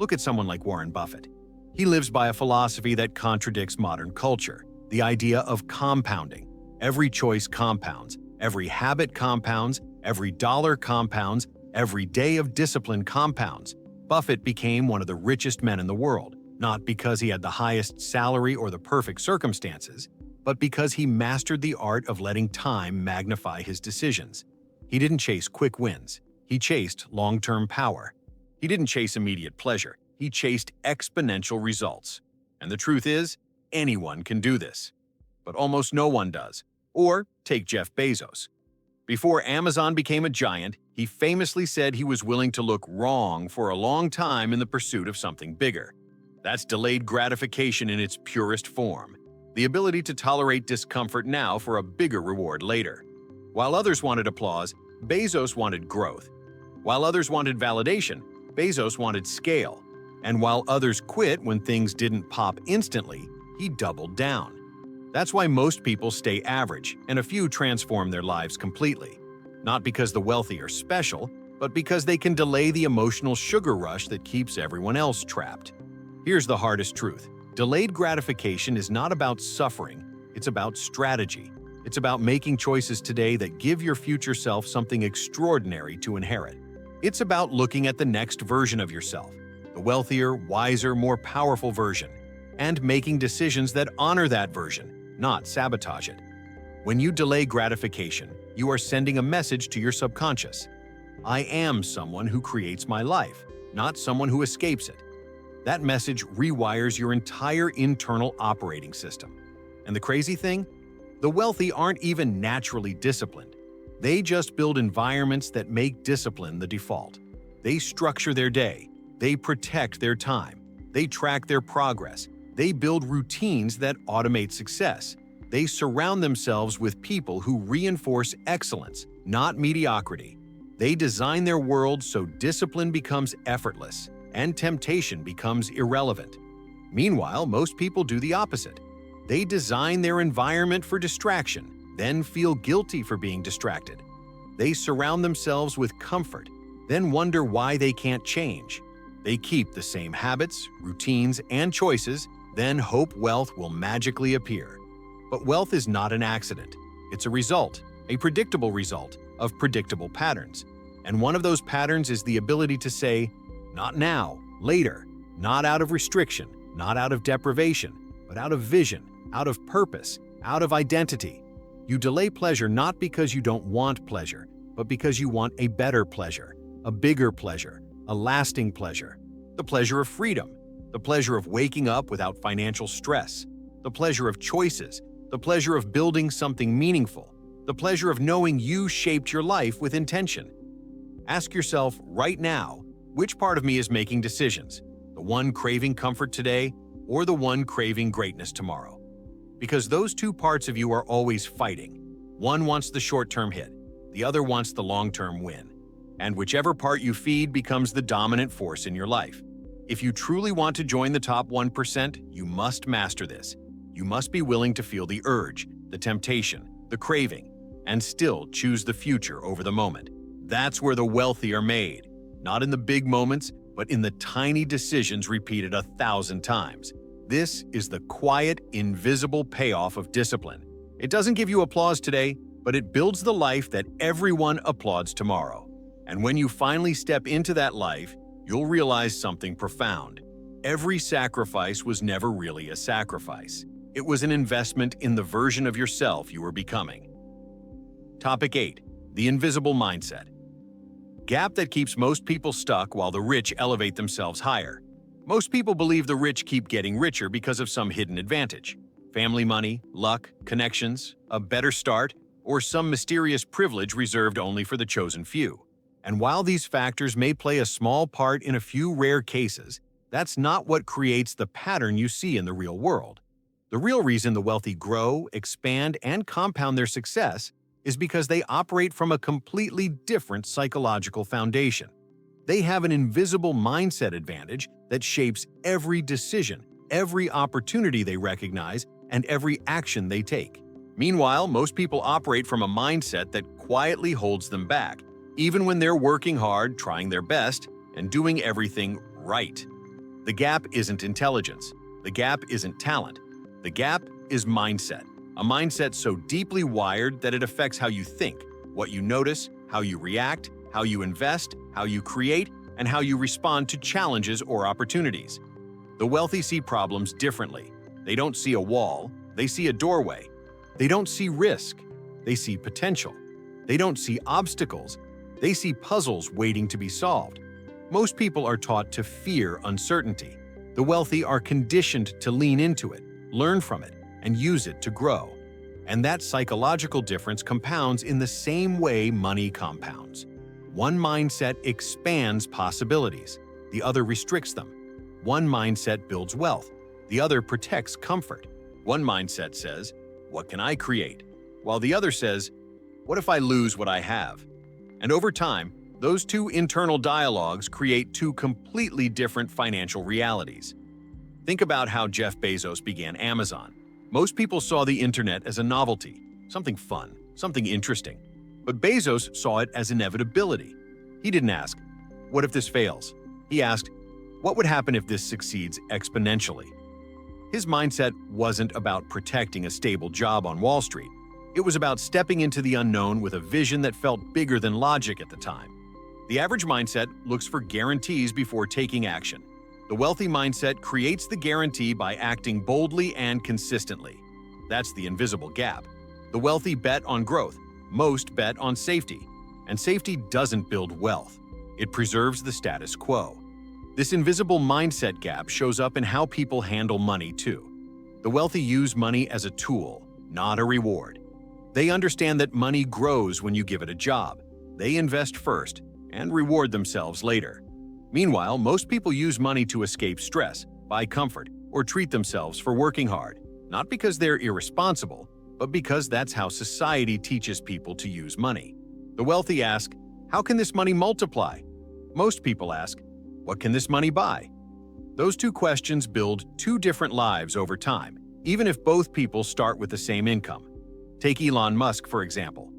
Look at someone like Warren Buffett. He lives by a philosophy that contradicts modern culture, the idea of compounding. Every choice compounds, every habit compounds, every dollar compounds, every day of discipline compounds. Buffett became one of the richest men in the world, not because he had the highest salary or the perfect circumstances, but because he mastered the art of letting time magnify his decisions. He didn't chase quick wins. He chased long-term power. He didn't chase immediate pleasure. He chased exponential results. And the truth is, anyone can do this. But almost no one does. Or take Jeff Bezos. Before Amazon became a giant, he famously said he was willing to look wrong for a long time in the pursuit of something bigger. That's delayed gratification in its purest form. The ability to tolerate discomfort now for a bigger reward later. While others wanted applause, Bezos wanted growth. While others wanted validation, Bezos wanted scale. And while others quit when things didn't pop instantly, he doubled down. That's why most people stay average, and a few transform their lives completely. Not because the wealthy are special, but because they can delay the emotional sugar rush that keeps everyone else trapped. Here's the hardest truth. Delayed gratification is not about suffering, it's about strategy. It's about making choices today that give your future self something extraordinary to inherit. It's about looking at the next version of yourself, the wealthier, wiser, more powerful version, and making decisions that honor that version, not sabotage it. When you delay gratification, you are sending a message to your subconscious. I am someone who creates my life, not someone who escapes it. That message rewires your entire internal operating system. And the crazy thing? The wealthy aren't even naturally disciplined. They just build environments that make discipline the default. They structure their day. They protect their time. They track their progress. They build routines that automate success. They surround themselves with people who reinforce excellence, not mediocrity. They design their world so discipline becomes effortless and temptation becomes irrelevant. Meanwhile, most people do the opposite. They design their environment for distraction, then feel guilty for being distracted. They surround themselves with comfort, then wonder why they can't change. They keep the same habits, routines, and choices, then hope wealth will magically appear. But wealth is not an accident. It's a result, a predictable result, of predictable patterns. And one of those patterns is the ability to say, not now, later, not out of restriction, not out of deprivation, but out of vision, out of purpose, out of identity. You delay pleasure not because you don't want pleasure, but because you want a better pleasure, a bigger pleasure, a lasting pleasure. The pleasure of freedom, the pleasure of waking up without financial stress, the pleasure of choices, the pleasure of building something meaningful, the pleasure of knowing you shaped your life with intention. Ask yourself right now, which part of me is making decisions? The one craving comfort today or the one craving greatness tomorrow? Because those two parts of you are always fighting. One wants the short-term hit, the other wants the long-term win. And whichever part you feed becomes the dominant force in your life. If you truly want to join the top 1%, you must master this. You must be willing to feel the urge, the temptation, the craving, and still choose the future over the moment. That's where the wealthy are made. Not in the big moments, but in the tiny decisions repeated 1,000 times. This is the quiet, invisible payoff of discipline. It doesn't give you applause today, but it builds the life that everyone applauds tomorrow. And when you finally step into that life, you'll realize something profound. Every sacrifice was never really a sacrifice. It was an investment in the version of yourself you were becoming. Topic 8. The invisible mindset. Gap that keeps most people stuck while the rich elevate themselves higher. Most people believe the rich keep getting richer because of some hidden advantage. Family money, luck, connections, a better start, or some mysterious privilege reserved only for the chosen few. And while these factors may play a small part in a few rare cases, that's not what creates the pattern you see in the real world. The real reason the wealthy grow, expand, and compound their success is because they operate from a completely different psychological foundation. They have an invisible mindset advantage that shapes every decision, every opportunity they recognize, and every action they take. Meanwhile, most people operate from a mindset that quietly holds them back, even when they're working hard, trying their best, and doing everything right. The gap isn't intelligence. The gap isn't talent. The gap is mindset. A mindset so deeply wired that it affects how you think, what you notice, how you react, how you invest, how you create, and how you respond to challenges or opportunities. The wealthy see problems differently. They don't see a wall, they see a doorway. They don't see risk, they see potential. They don't see obstacles, they see puzzles waiting to be solved. Most people are taught to fear uncertainty. The wealthy are conditioned to lean into it, learn from it, and use it to grow. And that psychological difference compounds in the same way money compounds. One mindset expands possibilities, the other restricts them. One mindset builds wealth, the other protects comfort. One mindset says, "What can I create?" While the other says, "What if I lose what I have?" And over time, those two internal dialogues create two completely different financial realities. Think about how Jeff Bezos began Amazon. Most people saw the internet as a novelty, something fun, something interesting. But Bezos saw it as inevitability. He didn't ask, "What if this fails?" He asked, "What would happen if this succeeds exponentially?" His mindset wasn't about protecting a stable job on Wall Street. It was about stepping into the unknown with a vision that felt bigger than logic at the time. The average mindset looks for guarantees before taking action. The wealthy mindset creates the guarantee by acting boldly and consistently. That's the invisible gap. The wealthy bet on growth. Most bet on safety. And safety doesn't build wealth. It preserves the status quo. This invisible mindset gap shows up in how people handle money too. The wealthy use money as a tool, not a reward. They understand that money grows when you give it a job. They invest first and reward themselves later. Meanwhile, most people use money to escape stress, buy comfort, or treat themselves for working hard, not because they're irresponsible, but because that's how society teaches people to use money. The wealthy ask, how can this money multiply? Most people ask, what can this money buy? Those two questions build two different lives over time, even if both people start with the same income. Take Elon Musk, for example.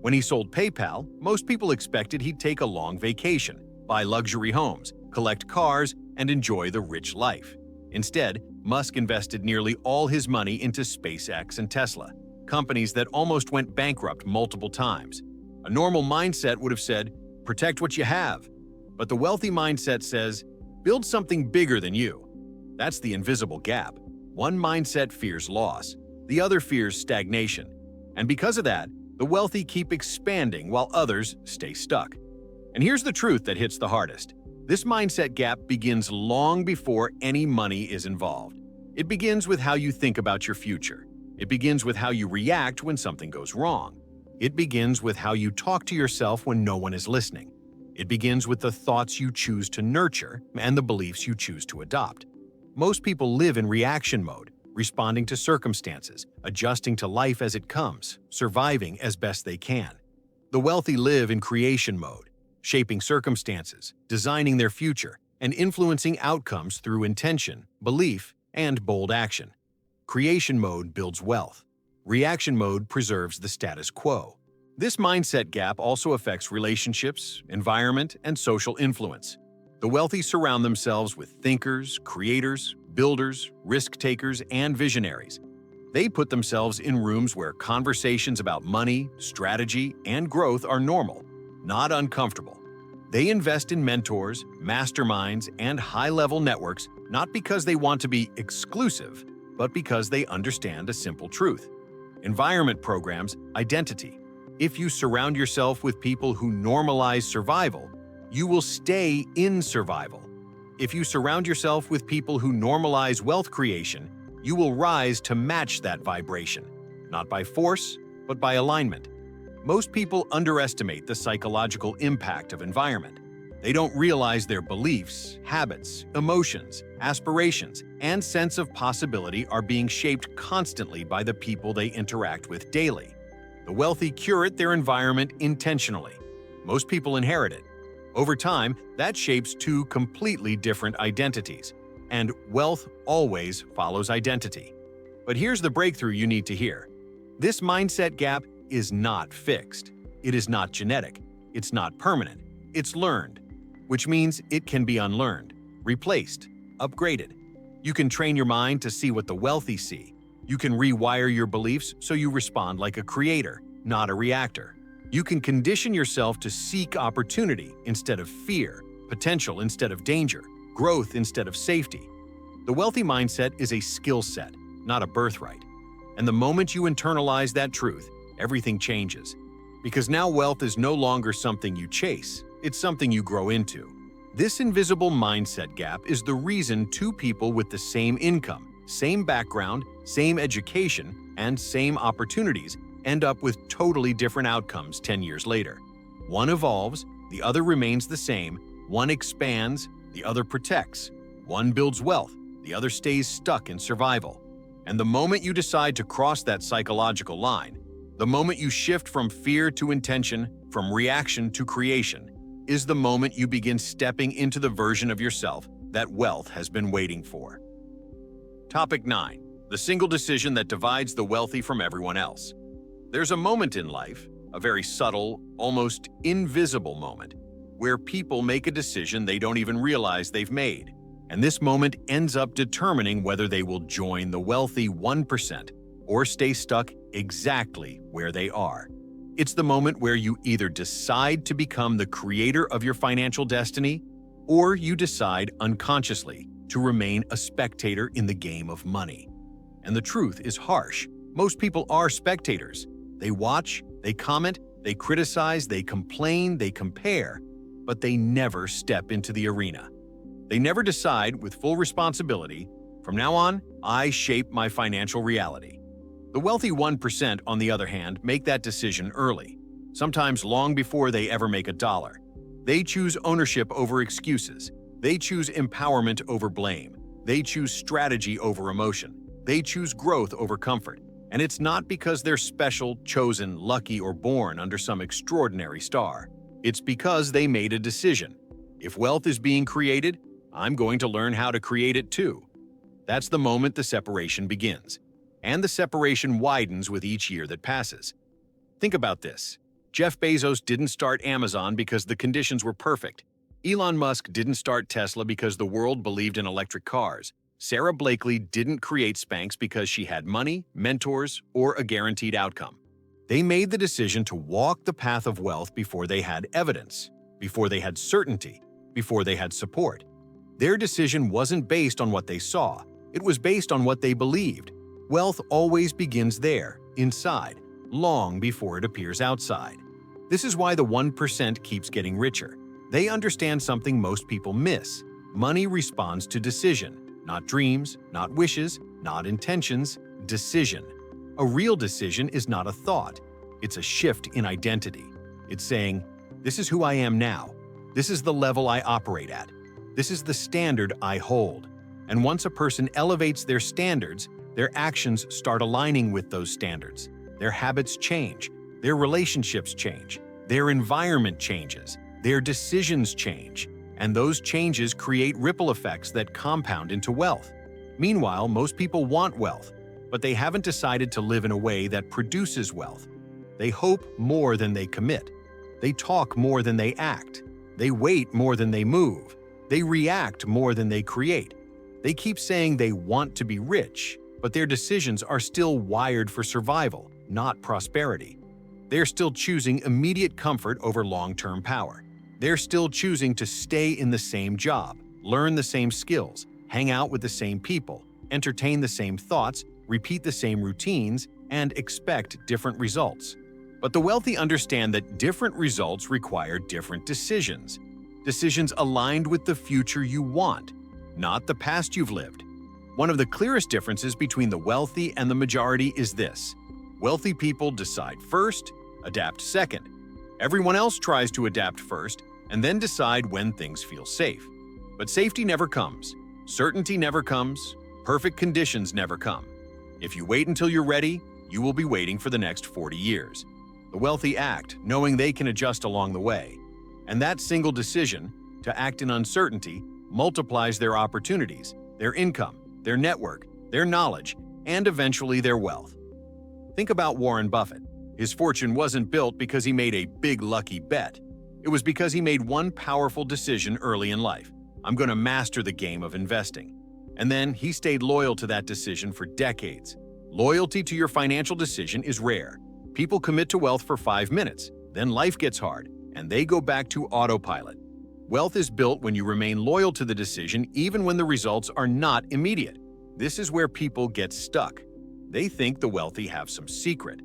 When he sold PayPal, most people expected he'd take a long vacation, buy luxury homes, collect cars, and enjoy the rich life. Instead, Musk invested nearly all his money into SpaceX and Tesla, companies that almost went bankrupt multiple times. A normal mindset would have said, protect what you have. But the wealthy mindset says, build something bigger than you. That's the invisible gap. One mindset fears loss, the other fears stagnation. And because of that, the wealthy keep expanding while others stay stuck. And here's the truth that hits the hardest. This mindset gap begins long before any money is involved. It begins with how you think about your future. It begins with how you react when something goes wrong. It begins with how you talk to yourself when no one is listening. It begins with the thoughts you choose to nurture and the beliefs you choose to adopt. Most people live in reaction mode, responding to circumstances, adjusting to life as it comes, surviving as best they can. The wealthy live in creation mode, shaping circumstances, designing their future, and influencing outcomes through intention, belief, and bold action. Creation mode builds wealth. Reaction mode preserves the status quo. This mindset gap also affects relationships, environment, and social influence. The wealthy surround themselves with thinkers, creators, builders, risk-takers, and visionaries. They put themselves in rooms where conversations about money, strategy, and growth are normal, not uncomfortable. They invest in mentors, masterminds, and high-level networks not because they want to be exclusive, but because they understand a simple truth. Environment programs identity. If you surround yourself with people who normalize survival, you will stay in survival. If you surround yourself with people who normalize wealth creation, you will rise to match that vibration, not by force, but by alignment. Most people underestimate the psychological impact of environment. They don't realize their beliefs, habits, emotions, aspirations, and sense of possibility are being shaped constantly by the people they interact with daily. The wealthy curate their environment intentionally. Most people inherit it. Over time, that shapes two completely different identities, and wealth always follows identity. But here's the breakthrough you need to hear. This mindset gap is not fixed. It is not genetic. It's not permanent. It's learned, which means it can be unlearned, replaced, upgraded. You can train your mind to see what the wealthy see. You can rewire your beliefs so you respond like a creator, not a reactor. You can condition yourself to seek opportunity instead of fear, potential instead of danger, growth instead of safety. The wealthy mindset is a skill set, not a birthright. And the moment you internalize that truth, everything changes. Because now wealth is no longer something you chase, it's something you grow into. This invisible mindset gap is the reason two people with the same income, same background, same education, and same opportunities end up with totally different outcomes 10 years later. One evolves, the other remains the same, one expands, the other protects, one builds wealth, the other stays stuck in survival. And the moment you decide to cross that psychological line, the moment you shift from fear to intention, from reaction to creation, is the moment you begin stepping into the version of yourself that wealth has been waiting for. Topic 9. The single decision that divides the wealthy from everyone else. There's a moment in life, a very subtle, almost invisible moment, where people make a decision they don't even realize they've made. And this moment ends up determining whether they will join the wealthy 1% or stay stuck exactly where they are. It's the moment where you either decide to become the creator of your financial destiny, or you decide unconsciously to remain a spectator in the game of money. And the truth is harsh. Most people are spectators. They watch, they comment, They criticize, they complain, they compare, but they never step into the arena. They never decide with full responsibility, from now on, I shape my financial reality. The wealthy 1%, on the other hand, make that decision early, sometimes long before they ever make a dollar. They choose ownership over excuses. They choose empowerment over blame. They choose strategy over emotion. They choose growth over comfort. And it's not because they're special, chosen, lucky, or born under some extraordinary star. It's because they made a decision. If wealth is being created, I'm going to learn how to create it too. That's the moment the separation begins. And the separation widens with each year that passes. Think about this. Jeff Bezos didn't start Amazon because the conditions were perfect. Elon Musk didn't start Tesla because the world believed in electric cars. Sarah Blakely didn't create Spanx because she had money, mentors, or a guaranteed outcome. They made the decision to walk the path of wealth before they had evidence, before they had certainty, before they had support. Their decision wasn't based on what they saw. It was based on what they believed. Wealth always begins there, inside, long before it appears outside. This is why the 1% keeps getting richer. They understand something most people miss. Money responds to decision. Not dreams, not wishes, not intentions, decision. A real decision is not a thought. It's a shift in identity. It's saying, this is who I am now. This is the level I operate at. This is the standard I hold. And once a person elevates their standards, their actions start aligning with those standards. Their habits change. Their relationships change. Their environment changes. Their decisions change. And those changes create ripple effects that compound into wealth. Meanwhile, most people want wealth, but they haven't decided to live in a way that produces wealth. They hope more than they commit. They talk more than they act. They wait more than they move. They react more than they create. They keep saying they want to be rich, but their decisions are still wired for survival, not prosperity. They're still choosing immediate comfort over long-term power. They're still choosing to stay in the same job, learn the same skills, hang out with the same people, entertain the same thoughts, repeat the same routines, and expect different results. But the wealthy understand that different results require different decisions. Decisions aligned with the future you want, not the past you've lived. One of the clearest differences between the wealthy and the majority is this. Wealthy people decide first, adapt second. Everyone else tries to adapt first and then decide when things feel safe. But safety never comes. Certainty never comes. Perfect conditions never come. If you wait until you're ready, you will be waiting for the next 40 years. The wealthy act, knowing they can adjust along the way. And that single decision, to act in uncertainty, multiplies their opportunities, their income, their network, their knowledge, and eventually their wealth. Think about Warren Buffett. His fortune wasn't built because he made a big lucky bet. It was because he made one powerful decision early in life. I'm going to master the game of investing. And then he stayed loyal to that decision for decades. Loyalty to your financial decision is rare. People commit to wealth for 5 minutes, then life gets hard, and they go back to autopilot. Wealth is built when you remain loyal to the decision even when the results are not immediate. This is where people get stuck. They think the wealthy have some secret.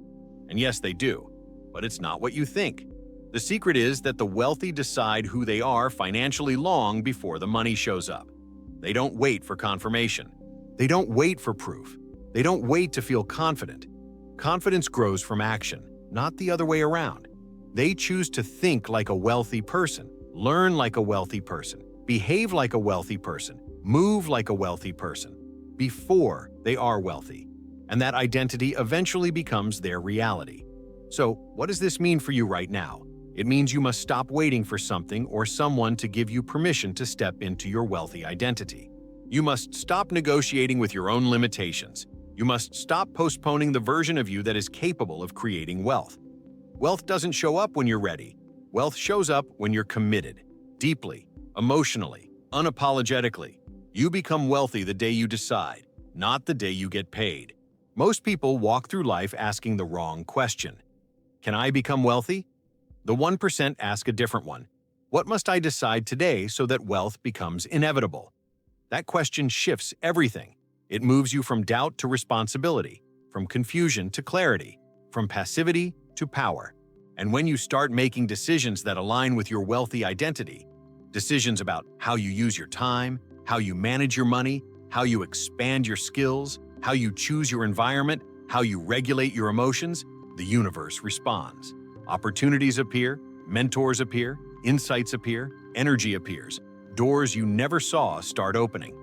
And yes, they do, but it's not what you think. The secret is that the wealthy decide who they are financially long before the money shows up. They don't wait for confirmation. They don't wait for proof. They don't wait to feel confident. Confidence grows from action, not the other way around. They choose to think like a wealthy person, learn like a wealthy person, behave like a wealthy person, move like a wealthy person, before they are wealthy. And that identity eventually becomes their reality. So, what does this mean for you right now? It means you must stop waiting for something or someone to give you permission to step into your wealthy identity. You must stop negotiating with your own limitations. You must stop postponing the version of you that is capable of creating wealth. Wealth doesn't show up when you're ready. Wealth shows up when you're committed, deeply, emotionally, unapologetically. You become wealthy the day you decide, not the day you get paid. Most people walk through life asking the wrong question. Can I become wealthy? The 1% ask a different one. What must I decide today so that wealth becomes inevitable? That question shifts everything. It moves you from doubt to responsibility, from confusion to clarity, from passivity to power. And when you start making decisions that align with your wealthy identity, decisions about how you use your time, how you manage your money, how you expand your skills, how you choose your environment, how you regulate your emotions, the universe responds. Opportunities appear, mentors appear, insights appear, energy appears. Doors you never saw start opening.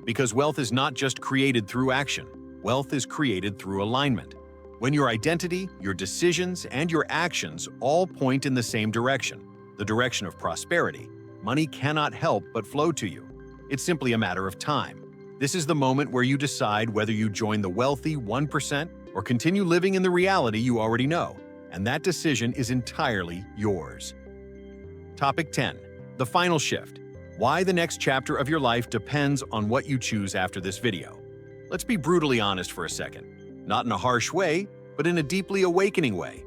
Because wealth is not just created through action, wealth is created through alignment. When your identity, your decisions, and your actions all point in the same direction, the direction of prosperity, money cannot help but flow to you. It's simply a matter of time. This is the moment where you decide whether you join the wealthy 1% or continue living in the reality you already know, and that decision is entirely yours. Topic 10. The final shift. Why the next chapter of your life depends on what you choose after this video. Let's be brutally honest for a second. Not in a harsh way, but in a deeply awakening way.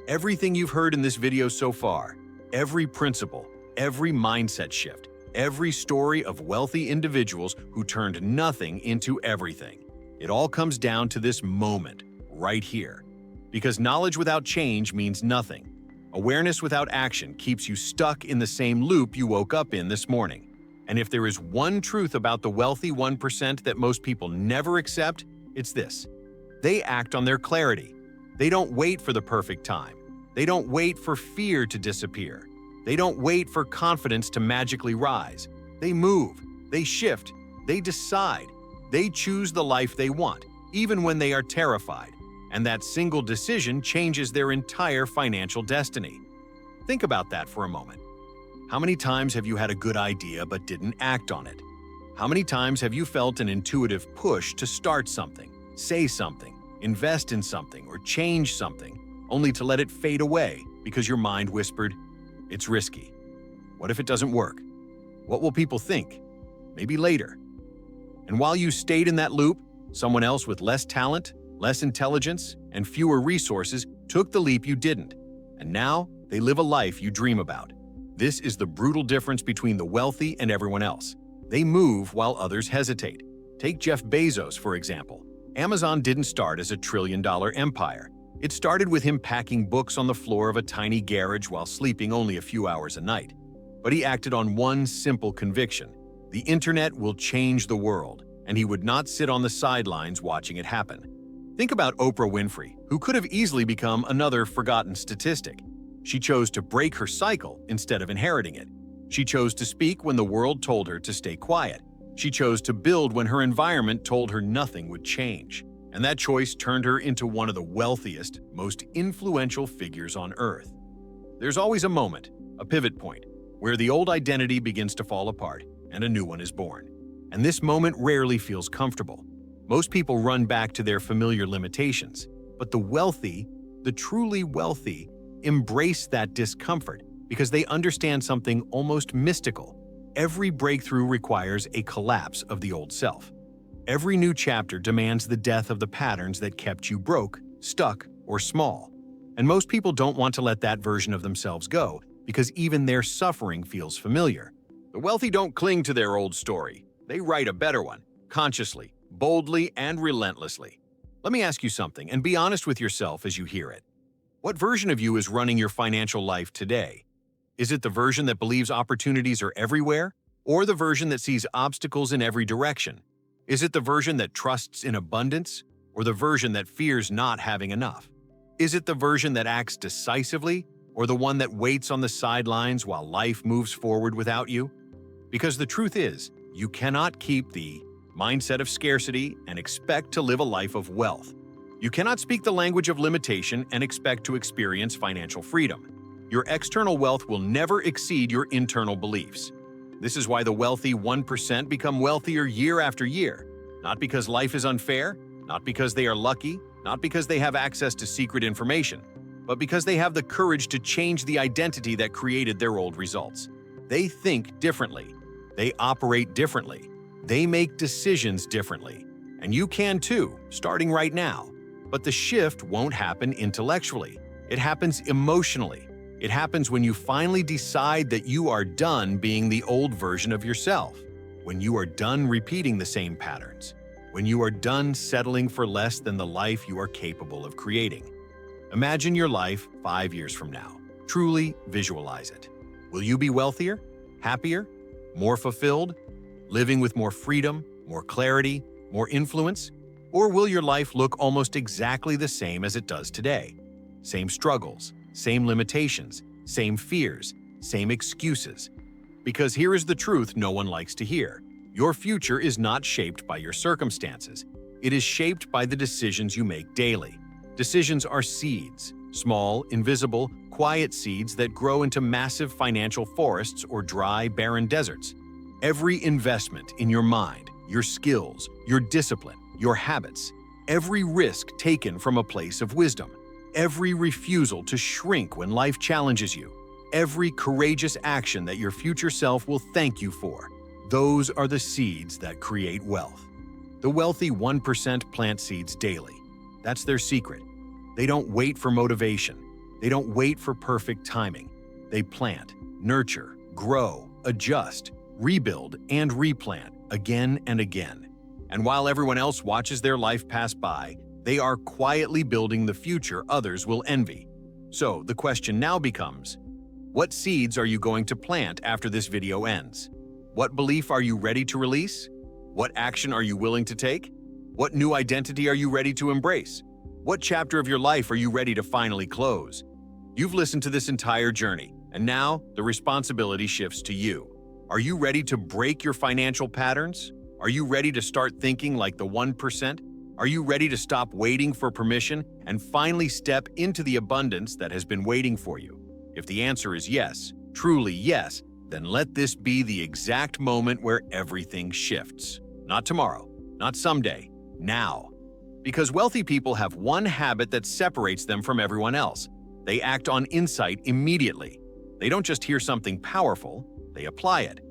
Everything you've heard in this video so far, every principle, every mindset shift, every story of wealthy individuals who turned nothing into everything. It all comes down to this moment, right here. Because knowledge without change means nothing. Awareness without action keeps you stuck in the same loop you woke up in this morning. And if there is one truth about the wealthy 1% that most people never accept, it's this. They act on their clarity. They don't wait for the perfect time. They don't wait for fear to disappear. They don't wait for confidence to magically rise. They move, they shift, they decide. They choose the life they want, even when they are terrified. And that single decision changes their entire financial destiny. Think about that for a moment. How many times have you had a good idea but didn't act on it? How many times have you felt an intuitive push to start something, say something, invest in something, or change something, only to let it fade away because your mind whispered, "It's risky. What if it doesn't work? What will people think? Maybe later." And while you stayed in that loop, someone else with less talent, less intelligence, and fewer resources took the leap you didn't. And now they live a life you dream about. This is the brutal difference between the wealthy and everyone else. They move while others hesitate. Take Jeff Bezos, for example. Amazon didn't start as a trillion-dollar empire. It started with him packing books on the floor of a tiny garage while sleeping only a few hours a night. But he acted on one simple conviction. The internet will change the world, and he would not sit on the sidelines watching it happen. Think about Oprah Winfrey, who could have easily become another forgotten statistic. She chose to break her cycle instead of inheriting it. She chose to speak when the world told her to stay quiet. She chose to build when her environment told her nothing would change. And that choice turned her into one of the wealthiest, most influential figures on Earth. There's always a moment, a pivot point, where the old identity begins to fall apart and a new one is born. And this moment rarely feels comfortable. Most people run back to their familiar limitations, but the wealthy, the truly wealthy, embrace that discomfort because they understand something almost mystical. Every breakthrough requires a collapse of the old self. Every new chapter demands the death of the patterns that kept you broke, stuck, or small. And most people don't want to let that version of themselves go because even their suffering feels familiar. The wealthy don't cling to their old story. They write a better one, consciously, boldly, and relentlessly. Let me ask you something, and be honest with yourself as you hear it. What version of you is running your financial life today? Is it the version that believes opportunities are everywhere, or the version that sees obstacles in every direction? Is it the version that trusts in abundance, or the version that fears not having enough? Is it the version that acts decisively, or the one that waits on the sidelines while life moves forward without you? Because the truth is, you cannot keep the mindset of scarcity and expect to live a life of wealth. You cannot speak the language of limitation and expect to experience financial freedom. Your external wealth will never exceed your internal beliefs. This is why the wealthy 1% become wealthier year after year. Not because life is unfair, not because they are lucky, not because they have access to secret information, but because they have the courage to change the identity that created their old results. They think differently. They operate differently. They make decisions differently. And you can too, starting right now. But the shift won't happen intellectually. It happens emotionally. It happens when you finally decide that you are done being the old version of yourself, when you are done repeating the same patterns, when you are done settling for less than the life you are capable of creating. Imagine your life 5 years from now. Truly visualize it. Will you be wealthier, happier, more fulfilled, living with more freedom, more clarity, more influence? Or will your life look almost exactly the same as it does today? Same struggles, same limitations, same fears, same excuses. Because here is the truth no one likes to hear. Your future is not shaped by your circumstances. It is shaped by the decisions you make daily. Decisions are seeds, small, invisible, quiet seeds that grow into massive financial forests or dry, barren deserts. Every investment in your mind, your skills, your discipline, your habits, every risk taken from a place of wisdom, every refusal to shrink when life challenges you, every courageous action that your future self will thank you for, those are the seeds that create wealth. The wealthy 1% plant seeds daily. That's their secret. They don't wait for motivation. They don't wait for perfect timing. They plant, nurture, grow, adjust, rebuild, and replant again and again. And while everyone else watches their life pass by, they are quietly building the future others will envy. So the question now becomes, what seeds are you going to plant after this video ends? What belief are you ready to release? What action are you willing to take? What new identity are you ready to embrace? What chapter of your life are you ready to finally close? You've listened to this entire journey, and now the responsibility shifts to you. Are you ready to break your financial patterns? Are you ready to start thinking like the 1%? Are you ready to stop waiting for permission and finally step into the abundance that has been waiting for you? If the answer is yes, truly yes, then let this be the exact moment where everything shifts. Not tomorrow, not someday, now. Because wealthy people have one habit that separates them from everyone else. They act on insight immediately. They don't just hear something powerful, they apply it.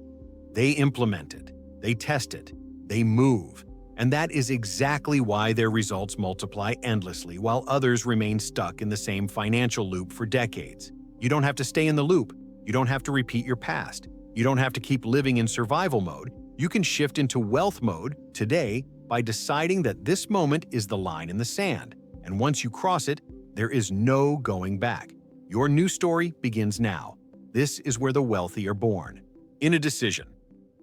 They implement it. They test it. They move. And that is exactly why their results multiply endlessly while others remain stuck in the same financial loop for decades. You don't have to stay in the loop. You don't have to repeat your past. You don't have to keep living in survival mode. You can shift into wealth mode today by deciding that this moment is the line in the sand. And once you cross it, there is no going back. Your new story begins now. This is where the wealthy are born. In a decision,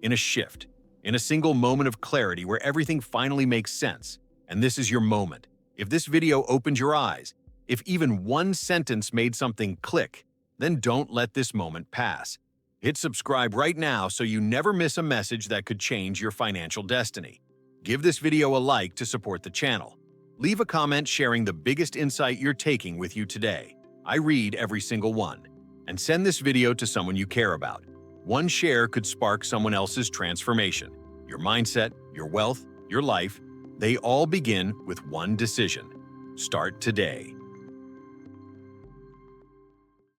in a shift, in a single moment of clarity where everything finally makes sense. And this is your moment. If this video opened your eyes, if even one sentence made something click, then don't let this moment pass. Hit subscribe right now so you never miss a message that could change your financial destiny. Give this video a like to support the channel. Leave a comment sharing the biggest insight you're taking with you today. I read every single one. And send this video to someone you care about. One share could spark someone else's transformation. Your mindset, your wealth, your life, they all begin with one decision. Start today.